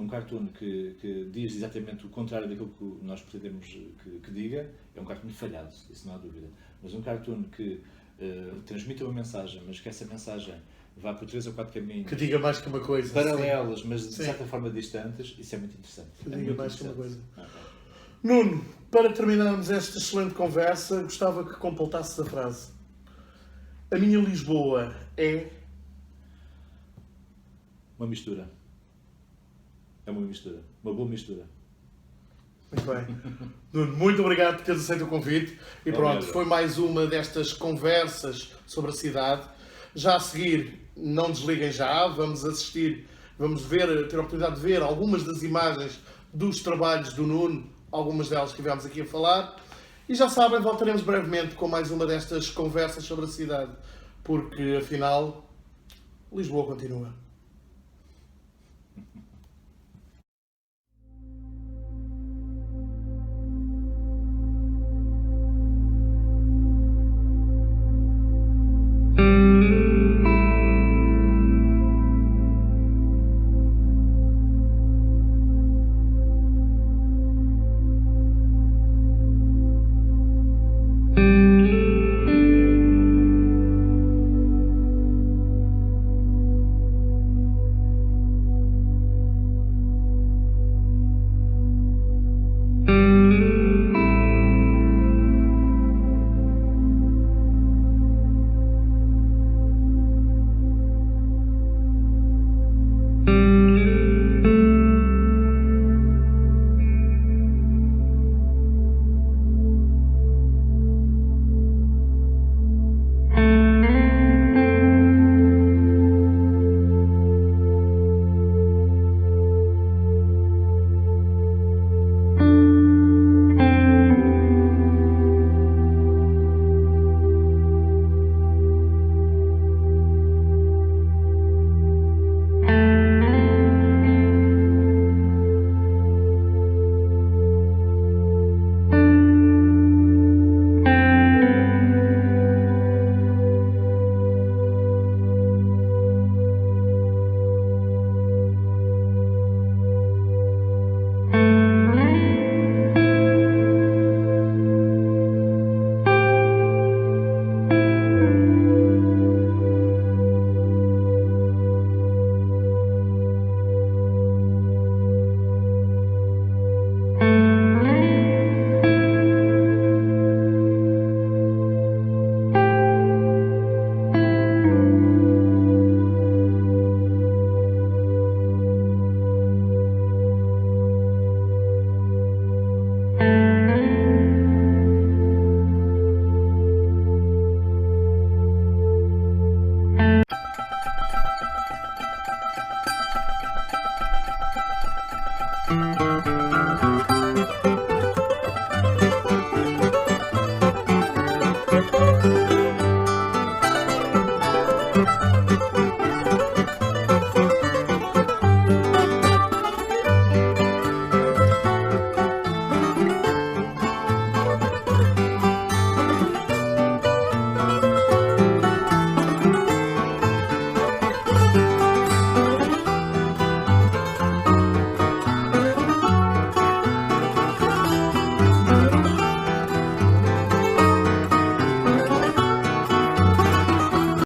cartoon que diz exatamente o contrário daquilo que nós pretendemos que diga, é um cartoon falhado, isso não há dúvida. Mas um cartoon que transmite uma mensagem, mas que essa mensagem vá por 3 ou 4 caminhos que diga mais que uma coisa paralelas, mas de certa forma distantes, isso é muito interessante. Que diga mais que uma coisa. Nuno, para terminarmos esta excelente conversa, gostava que completasses a frase. A minha Lisboa é... uma mistura. É uma mistura. Uma boa mistura. Muito bem. Nuno, muito obrigado por teres aceito o convite. E pronto, foi mais uma destas conversas sobre a cidade. Já a seguir, não desliguem já, vamos assistir, vamos ver, ter a oportunidade de ver algumas das imagens dos trabalhos do Nuno, algumas delas que estivemos aqui a falar. E já sabem, voltaremos brevemente com mais uma destas conversas sobre a cidade, porque afinal, Lisboa continua.